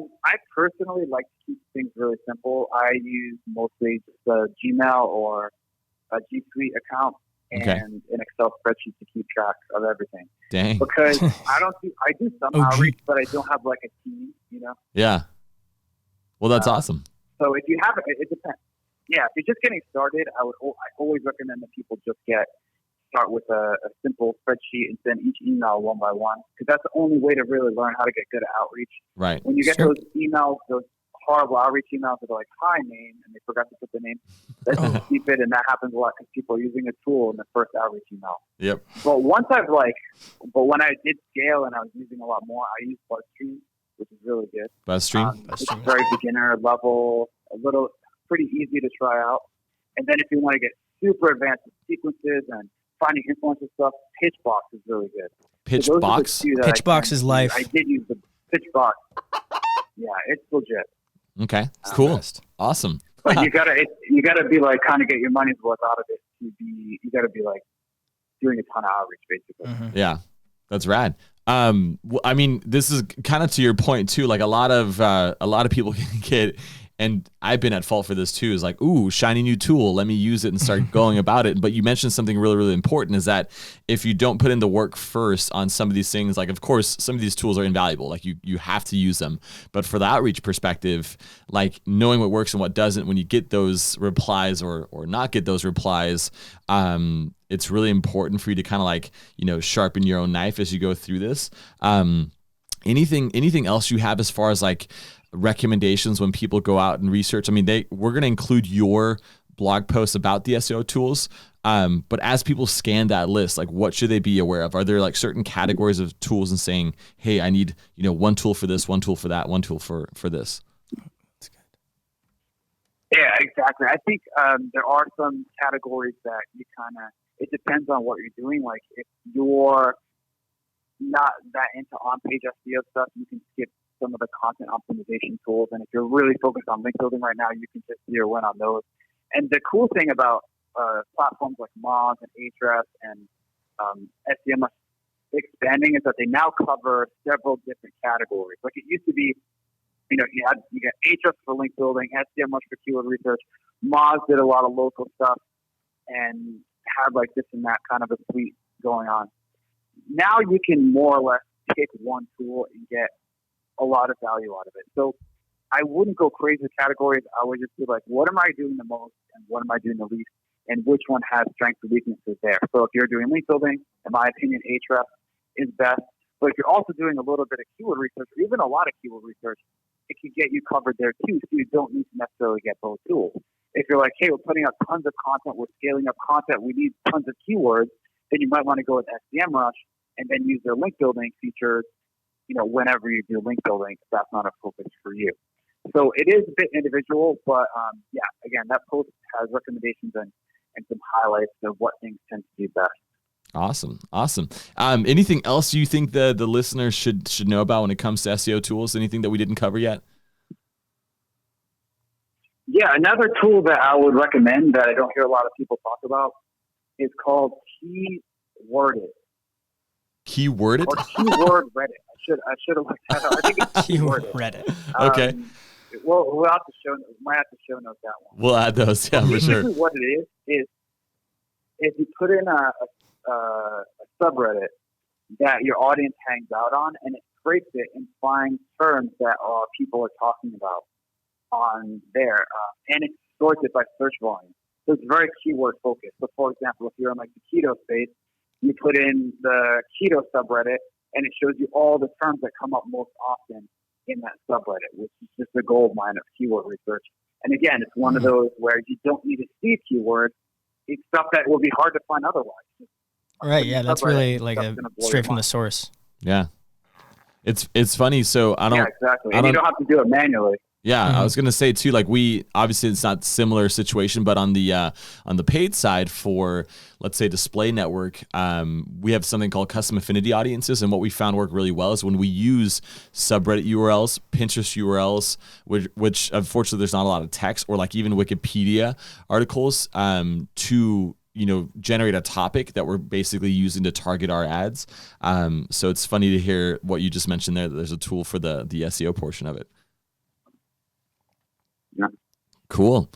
personally like to keep things really simple. I use mostly just a Gmail or a G Suite account and an Excel spreadsheet to keep track of everything. Dang. Because I do some outreach, but I don't have like a team, Yeah. Well, that's awesome. So if you have it depends. yeah, if you're just getting started, I always recommend that people just start with a simple spreadsheet and send each email one by one, because that's the only way to really learn how to get good at outreach. Right. When you get those emails, those horrible outreach emails that are like, "Hi, name," and they forgot to put the name, let's just keep it, and that happens a lot because people are using a tool in the first outreach email. Yep. But when I did scale and I was using a lot more, I used BuzzStream, which is really good. BuzzStream? It's very beginner level, pretty easy to try out. And then if you want to get super advanced with sequences and finding influencer stuff, Pitchbox is really good. Pitchbox? Pitchbox is life. I did use the Pitchbox. Yeah, it's legit. Okay, cool. Awesome. But you gotta be like, kind of get your money's worth out of it. You gotta be like doing a ton of outreach, basically. Mm-hmm. Yeah, that's rad. I mean, this is kind of to your point too. Like a lot of people can get, and I've been at fault for this too, is like, ooh, shiny new tool, let me use it and start going about it. But you mentioned something really, really important, is that if you don't put in the work first on some of these things, like of course, some of these tools are invaluable. Like you have to use them. But for the outreach perspective, like knowing what works and what doesn't, when you get those replies or not get those replies, it's really important for you to kind of like, sharpen your own knife as you go through this. Anything else you have as far as like recommendations when people go out and research? I mean, we're going to include your blog posts about the SEO tools. But as people scan that list, like what should they be aware of? Are there like certain categories of tools and saying, hey, I need, one tool for this, one tool for that, one tool for this? That's good. Yeah, exactly. I think there are some categories that you it depends on what you're doing. Like if you're not that into on-page SEO stuff, you can skip some of the content optimization tools. And if you're really focused on link building right now, you can just zero in on those. And the cool thing about platforms like Moz and Ahrefs and SEM expanding is that they now cover several different categories. Like it used to be, you get Ahrefs for link building, SEM for keyword research. Moz did a lot of local stuff and had like this and that kind of a suite going on. Now you can more or less pick one tool and get a lot of value out of it. So I wouldn't go crazy with categories. I would just be like, what am I doing the most and what am I doing the least, and which one has strengths and weaknesses there. So if you're doing link building, in my opinion, Ahrefs is best. But if you're also doing a little bit of keyword research, or even a lot of keyword research, it can get you covered there too. So you don't need to necessarily get both tools. If you're like, hey, we're putting out tons of content, we're scaling up content, we need tons of keywords, then you might want to go with SEMrush and then use their link building features, whenever you do link building, if that's not a focus for you. So it is a bit individual, but again, that post has recommendations and some highlights of what things tend to do best. Awesome. Anything else you think the listeners should know about when it comes to SEO tools? Anything that we didn't cover yet? Yeah, another tool that I would recommend that I don't hear a lot of people talk about is called Keyworded. Keyworded? Or Keyword Reddit. I should have looked that up. I think it's Keyword Reddit. Okay. We'll have to might have to show note that one. We'll add those, yeah, for sure. What it is if you put in a subreddit that your audience hangs out on, and it scrapes it and finds terms that people are talking about on there, and it sorts it by search volume. So it's very keyword focused. So for example, if you're in like the keto space, you put in the keto subreddit, and it shows you all the terms that come up most often in that subreddit, which is just a gold mine of keyword research. And again, it's one of those where you don't need to see keywords. It's stuff that will be hard to find otherwise. Right, yeah, that's really like a straight from the source. Yeah. It's funny, so I don't... Yeah, exactly. And you don't have to do it manually. Yeah, I was gonna say too, like we obviously it's not similar situation, but on the paid side for, let's say, display network, we have something called custom affinity audiences, and what we found work really well is when we use subreddit URLs, Pinterest URLs, which unfortunately there's not a lot of text, or like even Wikipedia articles, to generate a topic that we're basically using to target our ads. So it's funny to hear what you just mentioned there, that there's a tool for the SEO portion of it. Yeah. Cool.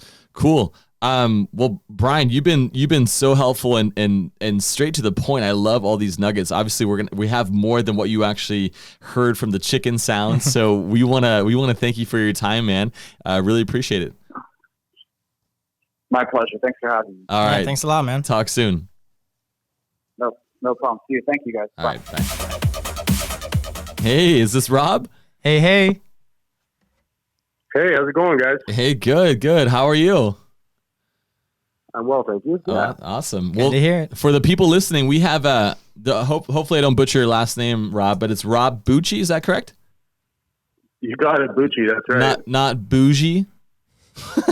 Well, Brian, you've been so helpful and straight to the point. I love all these nuggets. Obviously, we have more than what you actually heard from the chicken sound. So we wanna thank you for your time, man. Really appreciate it. My pleasure. Thanks for having me. All right. Thanks a lot, man. Talk soon. No problem. See you. Thank you, guys. All Bye. right. Bye. Hey, is this Rob? Hey. Hey, how's it going, guys? Hey, good. How are you? I'm well, thank you. Yeah. Awesome. Good to hear it. For the people listening, we have hopefully I don't butcher your last name, Rob, but it's Rob Bucci. Is that correct? You got it, Bucci. That's right. Not bougie.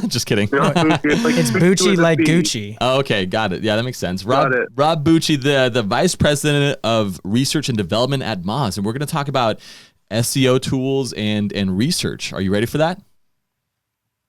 Just kidding. No, It's Bucci with a like B. Gucci. Oh, okay, got it. Yeah, that makes sense. Rob Bucci, the vice president of research and development at Moz, and we're going to talk about SEO tools and research. Are you ready for that?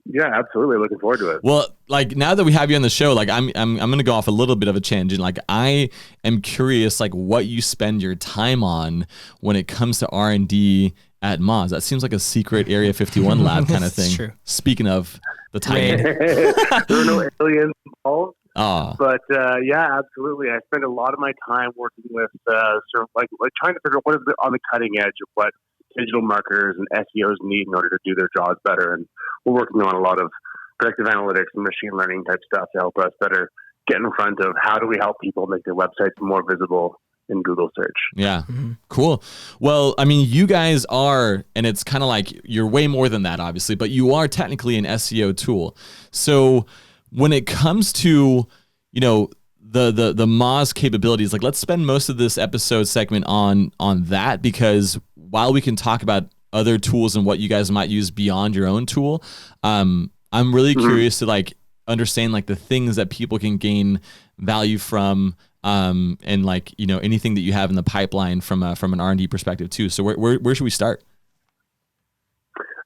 Yeah, absolutely. Looking forward to it. Well, like now that we have you on the show, like I'm going to go off a little bit of a tangent. Like I am curious, like what you spend your time on when it comes to R&D at Moz. That seems like a secret Area 51 lab kind of thing. True. Speaking of the title. There are no aliens involved. Oh. But yeah, absolutely. I spend a lot of my time working with sort of like trying to figure out what is on the cutting edge of what digital marketers and SEOs need in order to do their jobs better. And we're working on a lot of predictive analytics and machine learning type stuff to help us better get in front of how do we help people make their websites more visible in Google search. Yeah. Cool. Well, I mean, you guys are, and it's kind of like you're way more than that, obviously, but you are technically an SEO tool. So when it comes to, you know, the Moz capabilities, like let's spend most of this episode segment on that, because while we can talk about other tools and what you guys might use beyond your own tool, I'm really curious to like understand like the things that people can gain value from, and like, you know, anything that you have in the pipeline from an R&D perspective too. So where should we start?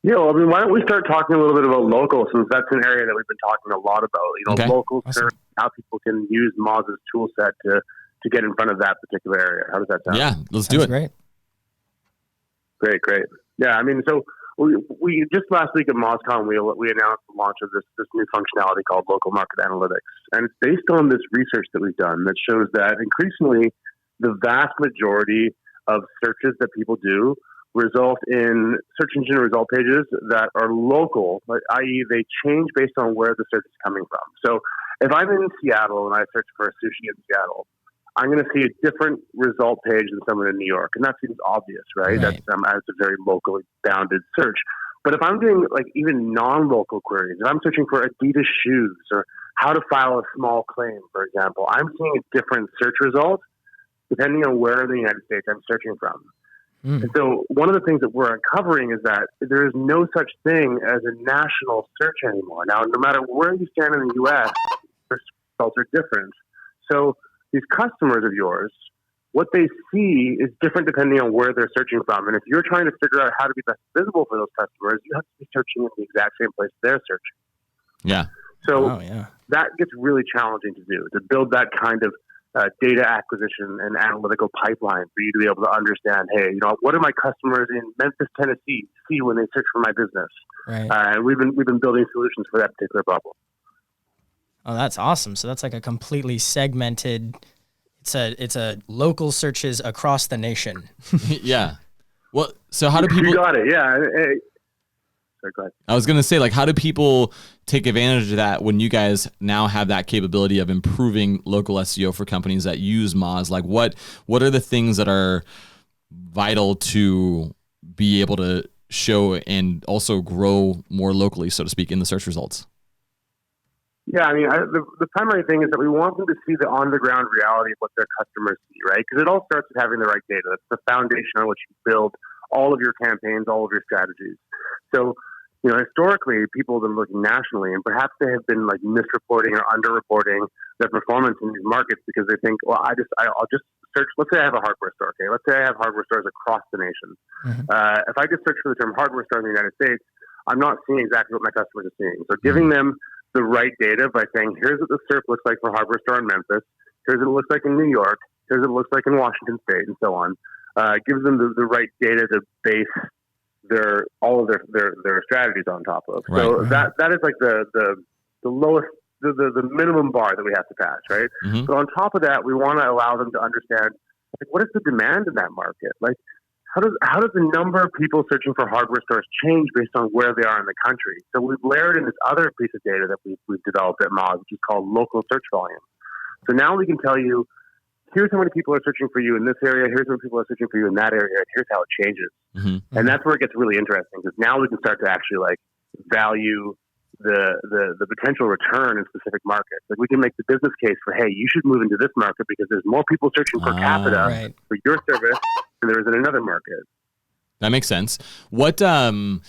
Yeah, well, I mean, why don't we start talking a little bit about local, since that's an area that we've been talking a lot about. You know, Okay. local Awesome. search, how people can use Moz's tool set to get in front of that particular area. How does that sound? Yeah, let's do Sounds it. Great. Yeah, I mean, so we just last week at MozCon, we announced the launch of this new functionality called Local Market Analytics. And it's based on this research that we've done that shows that increasingly the vast majority of searches that people do result in search engine result pages that are local, i.e. they change based on where the search is coming from. So if I'm in Seattle and I search for a sushi in Seattle, I'm going to see a different result page than someone in New York. And that seems obvious, right? That's as a very locally bounded search. But if I'm doing like even non-local queries, if I'm searching for Adidas shoes or how to file a small claim, for example, I'm seeing a different search result depending on where in the United States I'm searching from. And so one of the things that we're uncovering is that there is no such thing as a national search anymore. Now, no matter where you stand in the U.S., the results are different. So these customers of yours, what they see is different depending on where they're searching from. And if you're trying to figure out how to be best visible for those customers, you have to be searching in the exact same place they're searching. Yeah. So that gets really challenging to do, to build that kind of data acquisition and analytical pipeline for you to be able to understand, hey, you know, what do my customers in Memphis, Tennessee see when they search for my business? Right. And we've been building solutions for that particular problem. Oh, that's awesome. So that's like a completely segmented. It's a local searches across the nation. Yeah. Well, so how do people? You got it. Yeah. Sorry, go ahead. I was gonna say, like, how do people take advantage of that when you guys now have that capability of improving local SEO for companies that use Moz? Like, what are the things that are vital to be able to show and also grow more locally, so to speak, in the search results? Yeah, I mean, the primary thing is that we want them to see the on-the-ground reality of what their customers see, right? Because it all starts with having the right data. That's the foundation on which you build all of your campaigns, all of your strategies. So, you know, historically, people have been looking nationally, and perhaps they have been like misreporting or underreporting their performance in these markets because they think, well, I'll just search. Let's say I have a hardware store. Okay, let's say I have hardware stores across the nation. If I just search for the term hardware store in the United States, I'm not seeing exactly what my customers are seeing. So, giving them the right data by saying, here's what the SERP looks like for hardware store in Memphis, here's what it looks like in New York, here's what it looks like in Washington State, and so on, gives them the right data to base all of their strategies on top of. Right. So that is like the lowest, the minimum bar that we have to pass, right? But on top of that, we want to allow them to understand, like, what is the demand in that market? Like, how does the number of people searching for hardware stores change based on where they are in the country? So we've layered in this other piece of data that we've developed at Moz, which is called local search volume. So now we can tell you, here's how many people are searching for you in this area, here's how many people are searching for you in that area, and here's how it changes. Mm-hmm. And that's where it gets really interesting, because now we can start to actually like value the potential return in specific markets. Like we can make the business case for, hey, you should move into this market because there's more people searching per capita for your service than there is in another market. That makes sense. What so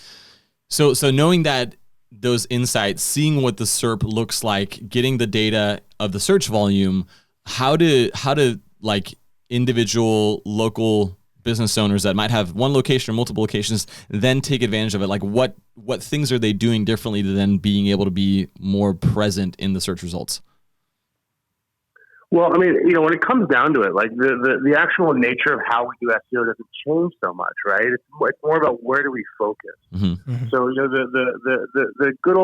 knowing that those insights, seeing what the SERP looks like, getting the data of the search volume, how do like individual local business owners that might have one location or multiple locations then take advantage of it? Like what things are they doing differently than being able to be more present in the search results? Well, I mean, you know, when it comes down to it, like the actual nature of how we do SEO doesn't change so much, right? It's more about where do we focus. Mm-hmm. Mm-hmm. So, you know, the good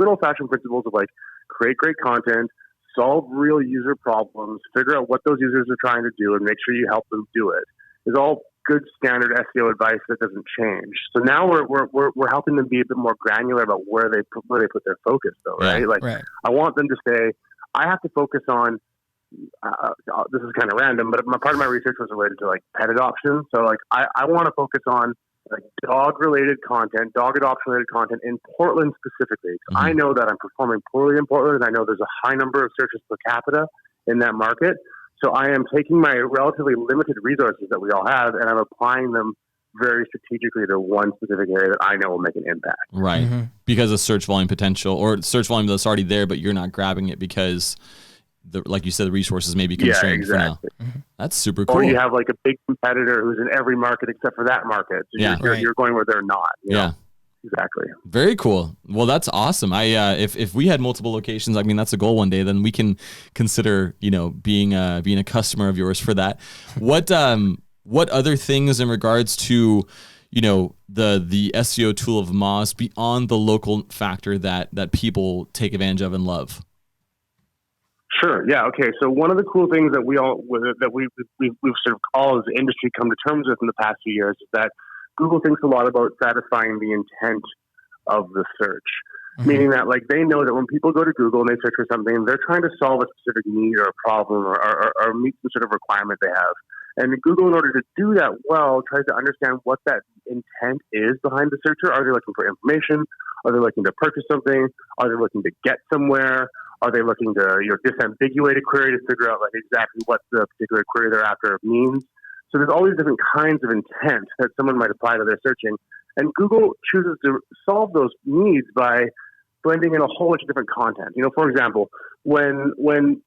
old fashioned principles of like create great content, solve real user problems, figure out what those users are trying to do, and make sure you help them do it is all good standard SEO advice that doesn't change. So now we're helping them be a bit more granular about where they put their focus, though, right? I want them to say, I have to focus on. This is kind of random, but part of my research was related to like pet adoption. So like I want to focus on like dog adoption related content in Portland specifically. Mm-hmm. I know that I'm performing poorly in Portland, and I know there's a high number of searches per capita in that market. So I am taking my relatively limited resources that we all have, and I'm applying them very strategically to one specific area that I know will make an impact. Right. Mm-hmm. Because of search volume potential or search volume that's already there, but you're not grabbing it because like you said, the resources may be constrained for now. Mm-hmm. That's super cool. Or you have like a big competitor who's in every market except for that market. So you're going where they're not. You know? Exactly. Very cool. Well, that's awesome. If we had multiple locations, I mean, that's a goal one day, then we can consider, you know, being a customer of yours for that. What other things in regards to, you know, the SEO tool of Moz beyond the local factor that people take advantage of and love? Sure. Yeah. Okay. So one of the cool things that we've sort of all as the industry come to terms with in the past few years is that Google thinks a lot about satisfying the intent of the search, meaning that like they know that when people go to Google and they search for something, they're trying to solve a specific need or a problem or meet some sort of requirement they have. And Google, in order to do that well, tries to understand what that intent is behind the searcher. Are they looking for information? Are they looking to purchase something? Are they looking to get somewhere? Are they looking to disambiguate a query to figure out like exactly what the particular query they're after means? So there's all these different kinds of intent that someone might apply to their searching. And Google chooses to solve those needs by blending in a whole bunch of different content. You know, for example, when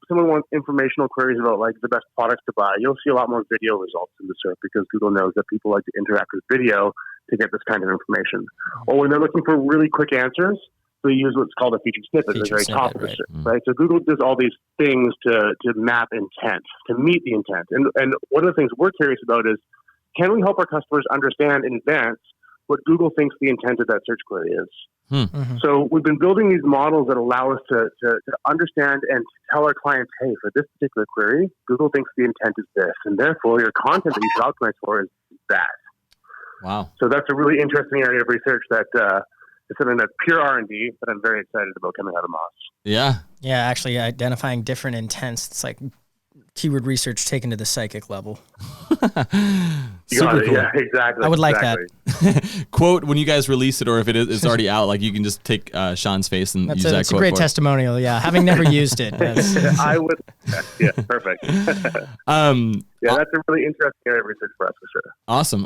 someone wants informational queries about like the best products to buy, you'll see a lot more video results in the search because Google knows that people like to interact with video to get this kind of information. Or when they're looking for really quick answers, they use what's called a featured snippet at the very top of the search, right? So Google does all these things to map intent, to meet the intent. And one of the things we're curious about is, can we help our customers understand in advance what Google thinks the intent of that search query is? Mm-hmm. So we've been building these models that allow us to understand and tell our clients, hey, for this particular query, Google thinks the intent is this, and therefore your content that you should optimize for is that. Wow. So that's a really interesting area of research that is something that's pure R&D, but I'm very excited about coming out of Moz. Yeah. Yeah, actually identifying different intents. It's like keyword research taken to the psychic level. Super cool. Yeah, exactly. I would like that. Quote when you guys release it, or if it's already out, like you can just take Sean's face and use that quote. That's a great testimonial. Yeah, having never used it. I would. Yeah, perfect. Yeah, that's a really interesting area of research for us for sure. Awesome.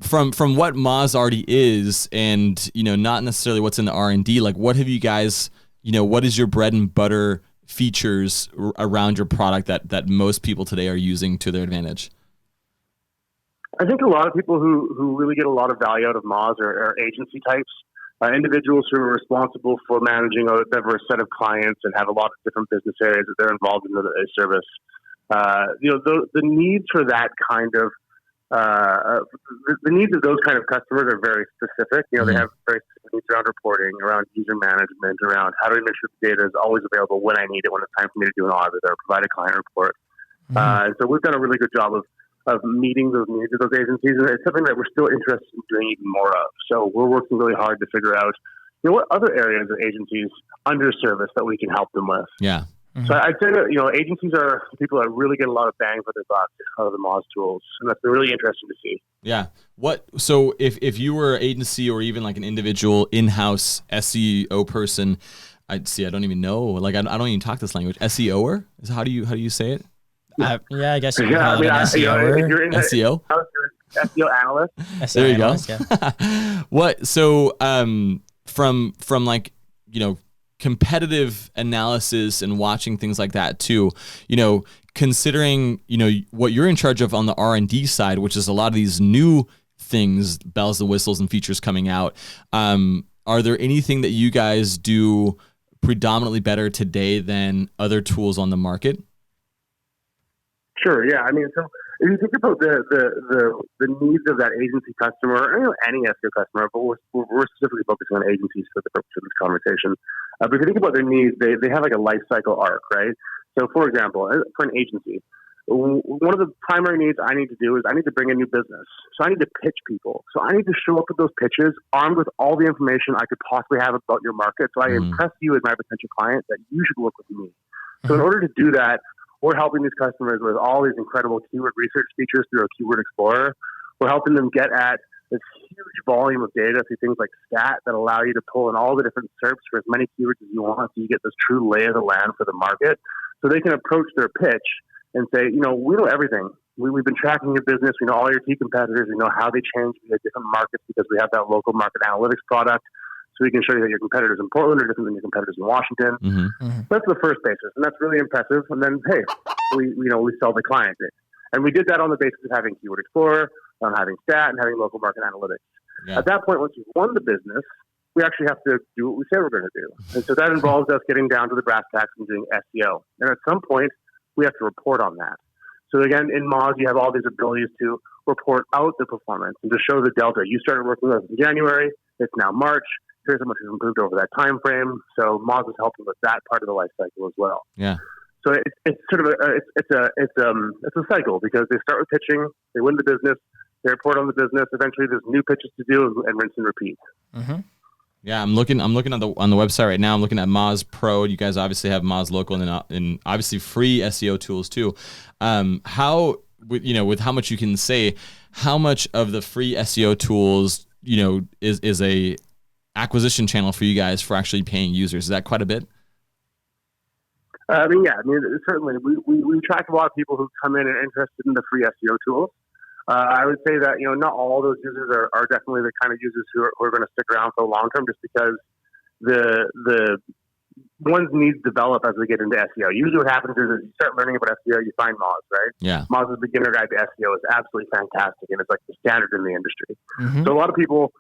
From what Moz already is, and not necessarily what's in the R&D. Like, what have you guys? What is your bread and butter features around your product that most people today are using to their advantage? I think a lot of people who really get a lot of value out of Moz are agency types, individuals who are responsible for managing a diverse set of clients and have a lot of different business areas that they're involved in a service. The needs for that kind of the needs of those kind of customers are very specific. They have very specific needs around reporting, around user management, around how do we make sure the data is always available when I need it, when it's time for me to do an audit or provide a client report. And so we've done a really good job of of meeting those needs of those agencies. And it's something that we're still interested in doing even more of. So we're working really hard to figure out, what other areas of agencies under service that we can help them with. Yeah. Mm-hmm. So I'd say that, agencies are people that really get a lot of bang for their buck out of the Moz tools. And that's been really interesting to see. Yeah. So if you were an agency or even like an individual in-house SEO person, I don't even know. Like, I don't even talk this language. SEOer? How do you say it? I guess you yeah, can call it SEO. If you're in SEO? SEO analyst. SEO There you analyst, go. Yeah. What? So, from like, competitive analysis and watching things like that too, considering, what you're in charge of on the R&D side, which is a lot of these new things, bells and whistles and features coming out. Are there anything that you guys do predominantly better today than other tools on the market? Sure. Yeah. I mean, so if you think about the needs of that agency customer, or any SEO customer, but we're specifically focusing on agencies for the purpose of this conversation. But if you think about their needs, they have like a life cycle arc, right? So, for example, for an agency, one of the primary needs I need to do is I need to bring in new business. So I need to pitch people. So I need to show up with those pitches armed with all the information I could possibly have about your market. So I impress you as my potential client that you should work with me. So in order to do that, we're helping these customers with all these incredible keyword research features through our Keyword Explorer. We're helping them get at this huge volume of data through things like Stat that allow you to pull in all the different SERPs for as many keywords as you want, so you get this true lay of the land for the market. So they can approach their pitch and say, we know everything. We've been tracking your business. We know all your key competitors. We know how they change via different markets because we have that local market analytics product. So we can show you that your competitors in Portland are different than your competitors in Washington. Mm-hmm. Mm-hmm. That's the first basis, and that's really impressive. And then, hey, we sell the client it. And we did that on the basis of having Keyword Explorer, on having Stat, and having local market analytics. Yeah. At that point, once you've won the business, we actually have to do what we say we're going to do. And so that involves us getting down to the brass tacks and doing SEO. And at some point, we have to report on that. So again, in Moz, you have all these abilities to report out the performance and to show the delta. You started working with us in January. It's now March. Here's how much has improved over that time frame. So Moz is helping with that part of the life cycle as well. Yeah. So it's sort of it's a cycle because they start with pitching, they win the business, they report on the business. Eventually, there's new pitches to do and rinse and repeat. Mm-hmm. Yeah, I'm looking on the website right now. I'm looking at Moz Pro. You guys obviously have Moz Local and obviously free SEO tools too. How with how much you can say, how much of the free SEO tools is a acquisition channel for you guys for actually paying users? Is that quite a bit? Certainly. We track a lot of people who come in and are interested in the free SEO tools. I would say that, not all those users are definitely the kind of users who are going to stick around for the long term, just because the one's needs develop as we get into SEO. Usually what happens is you start learning about SEO, you find Moz, right? Yeah. Moz's beginner guide to SEO is absolutely fantastic, and it's like the standard in the industry. Mm-hmm. So a lot of people,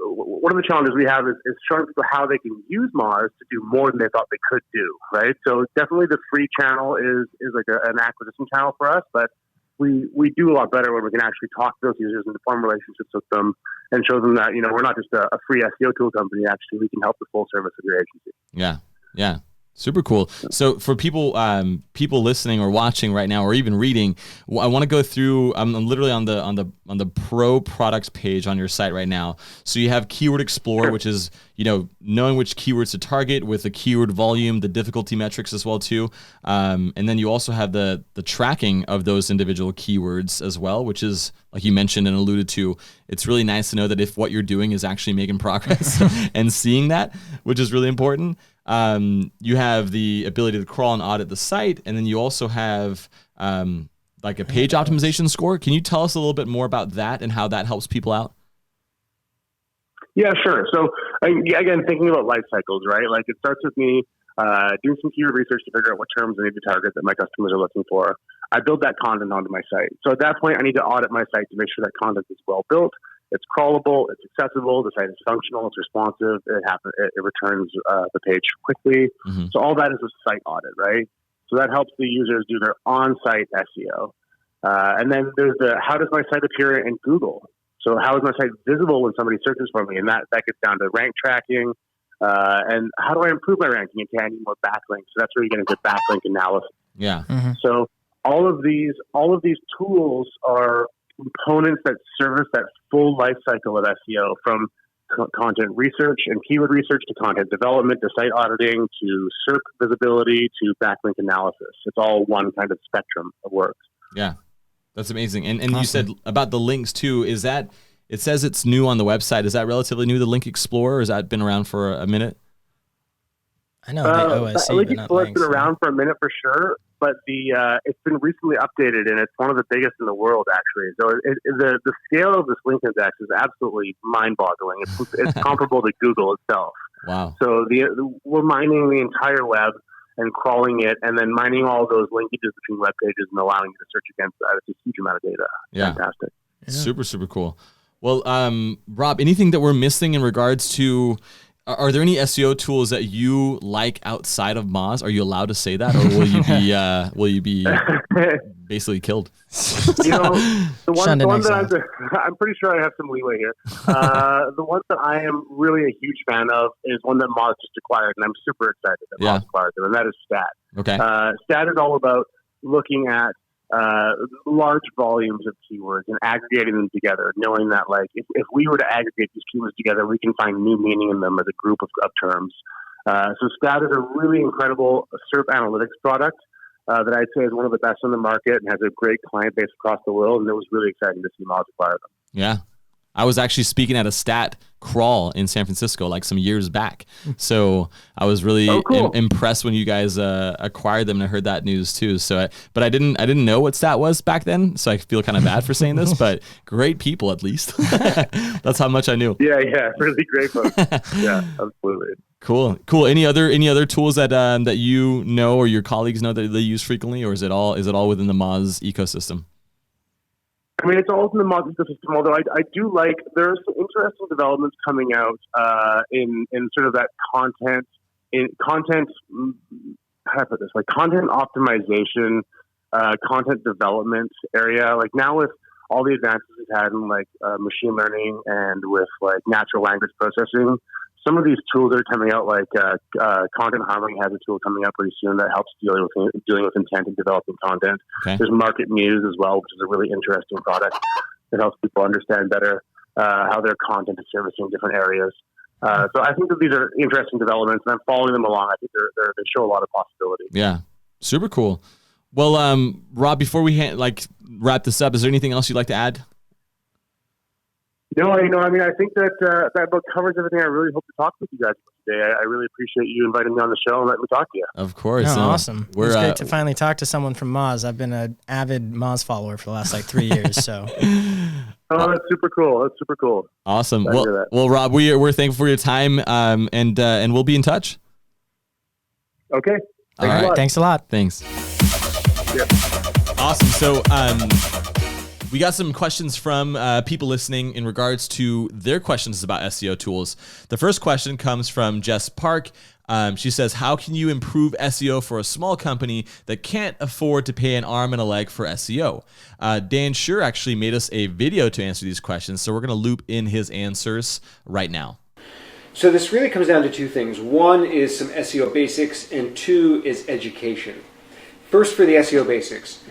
one of the challenges we have is showing people how they can use Moz to do more than they thought they could do, right? So definitely the free channel is like an acquisition channel for us, but we do a lot better when we can actually talk to those users and form relationships with them and show them that, we're not just a free SEO tool company. Actually, we can help the full service of your agency. Yeah. Yeah. Super cool. So for people listening or watching right now, or even reading, I want to go through. I'm literally on the Pro products page on your site right now. So you have Keyword Explorer, which is knowing which keywords to target with the keyword volume, the difficulty metrics as well too, and then you also have the tracking of those individual keywords as well, which is, like you mentioned and alluded to. It's really nice to know that if what you're doing is actually making progress and seeing that, which is really important. You have the ability to crawl and audit the site, and then you also have like a page optimization score. Can you tell us a little bit more about that and how that helps people out? Yeah, sure. So again, thinking about life cycles, right? Like it starts with me doing some keyword research to figure out what terms I need to target that my customers are looking for. I build that content onto my site. So at that point, I need to audit my site to make sure that content is well built. It's crawlable, it's accessible, the site is functional, it's responsive, it returns the page quickly. Mm-hmm. So all that is a site audit, right? So that helps the users do their on-site SEO. And then there's how does my site appear in Google? So how is my site visible when somebody searches for me? And that gets down to rank tracking. And how do I improve my ranking? And can I need more backlinks? So that's where you get into backlink analysis. Yeah. Mm-hmm. So all of these tools are components that service that full life cycle of SEO, from content research and keyword research to content development to site auditing to SERP visibility to backlink analysis. It's all one kind of spectrum of work. Yeah, that's amazing. And awesome. You said about the links too. Is that, it says it's new on the website. Is that relatively new, the Link Explorer? Has that been around for a minute? I know the OSC, Link but not Explorer's links, been around for a minute for sure, but it's been recently updated, and it's one of the biggest in the world, actually. So the scale of this link index is absolutely mind-boggling. It's comparable to Google itself. Wow. So we're mining the entire web and crawling it, and then mining all those linkages between web pages and allowing you to search against that. It's a huge amount of data. Yeah. Fantastic. Yeah. Super, super cool. Well, Rob, anything that we're missing in regards to, are there any SEO tools that you like outside of Moz? Are you allowed to say that, or will you be basically killed? The one that I'm pretty sure I have some leeway here. The one that I am really a huge fan of is one that Moz just acquired, and I'm super excited that Moz acquired them, and that is Stat. Okay. Stat is all about looking at large volumes of keywords and aggregating them together, knowing that, like, if we were to aggregate these keywords together, we can find new meaning in them as a group of terms. So Stat is a really incredible SERP analytics product that I'd say is one of the best on the market and has a great client base across the world, and it was really exciting to see Moz acquire them. Yeah. I was actually speaking at a Stat crawl in San Francisco like some years back. So I was really impressed when you guys acquired them, and I heard that news too. So, but I didn't know what Stat was back then, so I feel kind of bad for saying this, but great people at least. That's how much I knew. Yeah, really great folks. Yeah, absolutely. Cool. Any other tools that you know or your colleagues know that they use frequently, or is it all within the Moz ecosystem? I mean, it's all in the Moz ecosystem, although I do like, there's some interesting developments coming out in sort of that content, how do I put this, like content optimization, content development area. Like now with all the advances we've had in like machine learning and with like natural language processing, some of these tools are coming out, like Content Harmony has a tool coming out pretty soon that helps dealing with intent and developing content. Okay. There's Market Muse as well, which is a really interesting product that helps people understand better how their content is servicing different areas. So I think that these are interesting developments, and I'm following them along. I think they show a lot of possibility. Yeah, super cool. Well, Rob, before we wrap this up, is there anything else you'd like to add? No, I mean, I think that about covers everything I really hope to talk with you guys today. I really appreciate you inviting me on the show and letting me talk to you. Of course. Awesome. It's great to finally talk to someone from Moz. I've been an avid Moz follower for the last 3 years. So. Oh, that's super cool. Awesome. Well, Rob, we're thankful for your time, and we'll be in touch. Okay. Thanks a lot. Thanks. Yep. Awesome. So, we got some questions from people listening in regards to their questions about SEO tools. The first question comes from Jess Park. She says, how can you improve SEO for a small company that can't afford to pay an arm and a leg for SEO? Dan Shure actually made us a video to answer these questions, so we're going to loop in his answers right now. So this really comes down to two things. One is some SEO basics, and two is education. First, for the SEO basics.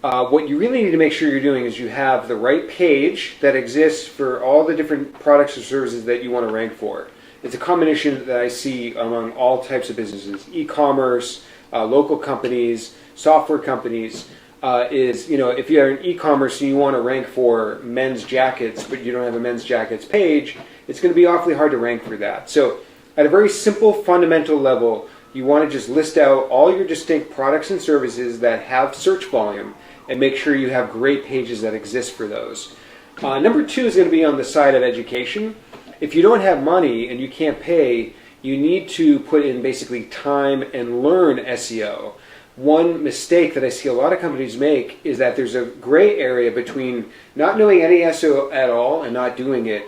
What you really need to make sure you're doing is you have the right page that exists for all the different products or services that you want to rank for. It's a combination that I see among all types of businesses, e-commerce, local companies, software companies. If you're in e-commerce and you want to rank for men's jackets, but you don't have a men's jackets page, it's going to be awfully hard to rank for that. So at a very simple, fundamental level, you want to just list out all your distinct products and services that have search volume and make sure you have great pages that exist for those. Number two is going to be on the side of education. If you don't have money and you can't pay, you need to put in basically time and learn SEO. One mistake that I see a lot of companies make is that there's a gray area between not knowing any SEO at all and not doing it,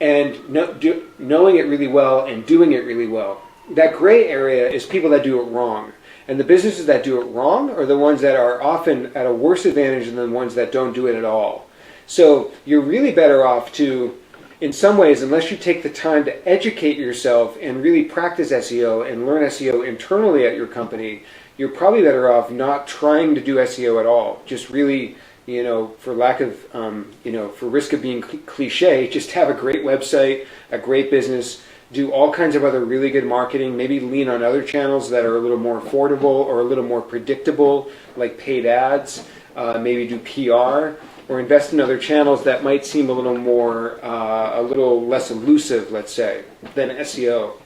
and knowing it really well and doing it really well. That gray area is people that do it wrong. And the businesses that do it wrong are the ones that are often at a worse advantage than the ones that don't do it at all. So you're really better off to, in some ways, unless you take the time to educate yourself and really practice SEO and learn SEO internally at your company, you're probably better off not trying to do SEO at all. Just really, for lack of, for risk of being cliche, just have a great website, a great business, do all kinds of other really good marketing, maybe lean on other channels that are a little more affordable or a little more predictable, like paid ads, maybe do PR, or invest in other channels that might seem a little more, a little less elusive, let's say, than SEO.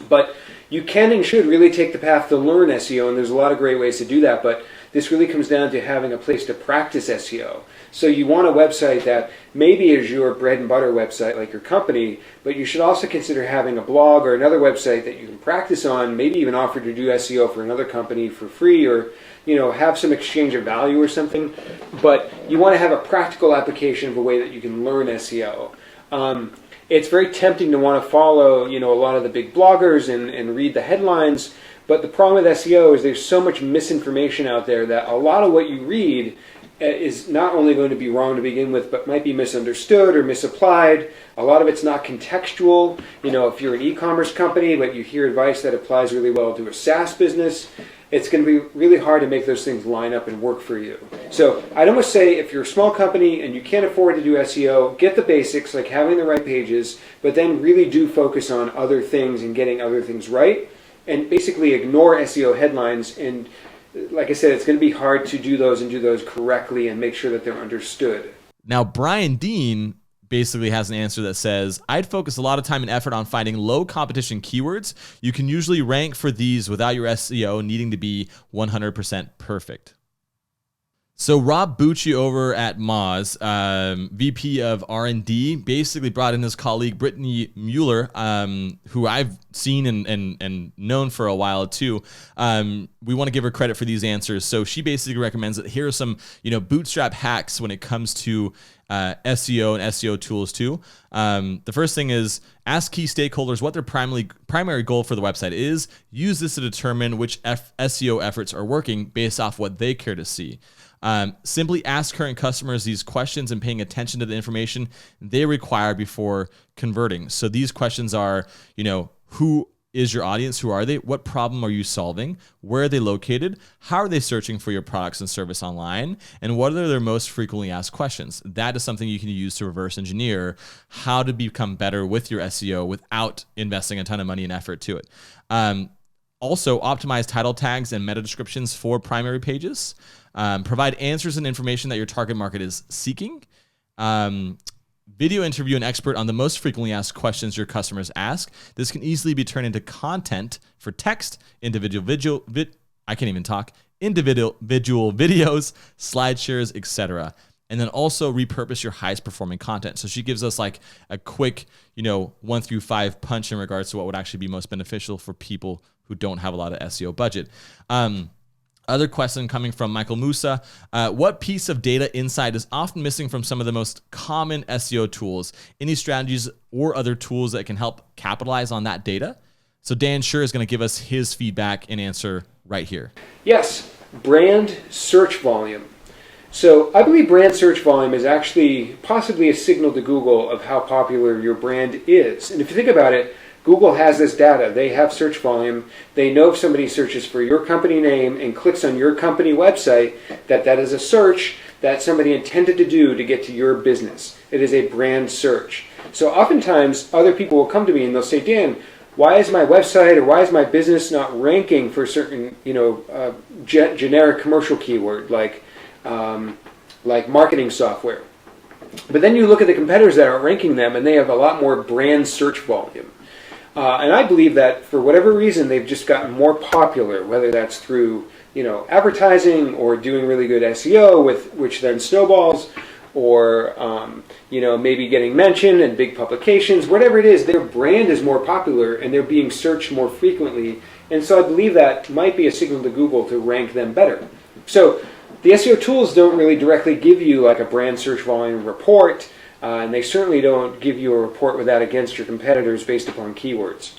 But you can and should really take the path to learn SEO, and there's a lot of great ways to do that, but this really comes down to having a place to practice SEO. So you want a website that maybe is your bread and butter website, like your company, but you should also consider having a blog or another website that you can practice on, maybe even offer to do SEO for another company for free, or have some exchange of value or something. But you want to have a practical application of a way that you can learn SEO. It's very tempting to want to follow, a lot of the big bloggers and read the headlines, but the problem with SEO is there's so much misinformation out there that a lot of what you read is not only going to be wrong to begin with, but might be misunderstood or misapplied. A lot of it's not contextual. If you're an e-commerce company, but you hear advice that applies really well to a SaaS business, it's going to be really hard to make those things line up and work for you. So I'd almost say if you're a small company and you can't afford to do SEO, get the basics, like having the right pages, but then really do focus on other things and getting other things right, and basically ignore SEO headlines. And like I said, it's going to be hard to do those and do those correctly and make sure that they're understood. Now, Brian Dean basically has an answer that says, I'd focus a lot of time and effort on finding low competition keywords. You can usually rank for these without your SEO needing to be 100% perfect. So Rob Bucci over at Moz, VP of R&D, basically brought in his colleague Brittany Mueller, who I've seen and known for a while too. We want to give her credit for these answers. So she basically recommends that here are some bootstrap hacks when it comes to SEO and SEO tools too. The first thing is ask key stakeholders what their primary goal for the website is. Use this to determine which SEO efforts are working based off what they care to see. Simply ask current customers these questions and paying attention to the information they require before converting. So these questions are, who is your audience? Who are they? What problem are you solving? Where are they located? How are they searching for your products and service online? And what are their most frequently asked questions? That is something you can use to reverse engineer how to become better with your SEO without investing a ton of money and effort to it. Also, optimize title tags and meta descriptions for primary pages. Provide answers and information that your target market is seeking. Video interview an expert on the most frequently asked questions your customers ask. This can easily be turned into content for text, individual videos, slide shares, etc. And then also repurpose your highest performing content. So she gives us like a quick, 1 through 5 punch in regards to what would actually be most beneficial for people who don't have a lot of SEO budget. Other question coming from Michael Musa. What piece of data insight is often missing from some of the most common SEO tools? Any strategies or other tools that can help capitalize on that data? So Dan Shure is going to give us his feedback and answer right here. Yes, brand search volume. So I believe brand search volume is actually possibly a signal to Google of how popular your brand is. And if you think about it, Google has this data. They have search volume. They know if somebody searches for your company name and clicks on your company website, that is a search that somebody intended to do to get to your business. It is a brand search. So oftentimes other people will come to me and they'll say, Dan, why is my website or why is my business not ranking for certain, generic commercial keyword like marketing software? But then you look at the competitors that aren't ranking them and they have a lot more brand search volume. And I believe that for whatever reason, they've just gotten more popular, whether that's through, advertising or doing really good SEO, which then snowballs, or, maybe getting mentioned in big publications, whatever it is, their brand is more popular and they're being searched more frequently. And so I believe that might be a signal to Google to rank them better. So the SEO tools don't really directly give you like a brand search volume report. And they certainly don't give you a report with that against your competitors based upon keywords.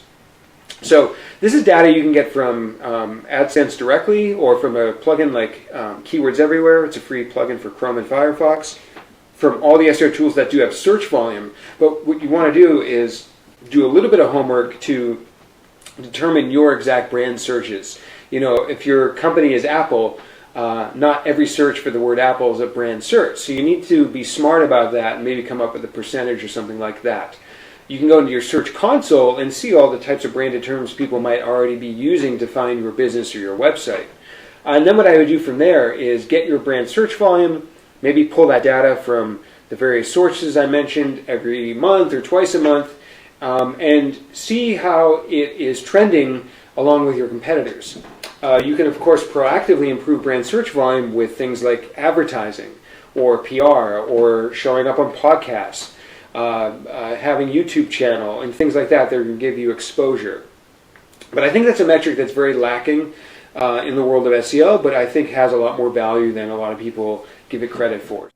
So this is data you can get from AdSense directly or from a plugin like Keywords Everywhere. It's a free plugin for Chrome and Firefox. From all the SEO tools that do have search volume. But what you want to do is do a little bit of homework to determine your exact brand searches. if your company is Apple, not every search for the word Apple is a brand search. So you need to be smart about that and maybe come up with a percentage or something like that. You can go into your search console and see all the types of branded terms people might already be using to find your business or your website. And then what I would do from there is get your brand search volume, maybe pull that data from the various sources I mentioned every month or twice a month, and see how it is trending along with your competitors. You can, of course, proactively improve brand search volume with things like advertising or PR or showing up on podcasts, having YouTube channel and things like that that can give you exposure. But I think that's a metric that's very lacking in the world of SEO, but I think has a lot more value than a lot of people give it credit for.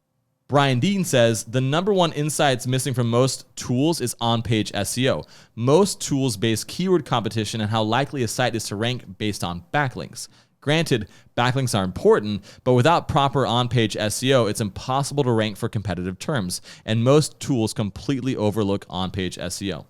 Brian Dean says, the number one insights missing from most tools is on-page SEO. Most tools base keyword competition and how likely a site is to rank based on backlinks. Granted, backlinks are important, but without proper on-page SEO, it's impossible to rank for competitive terms, and most tools completely overlook on-page SEO.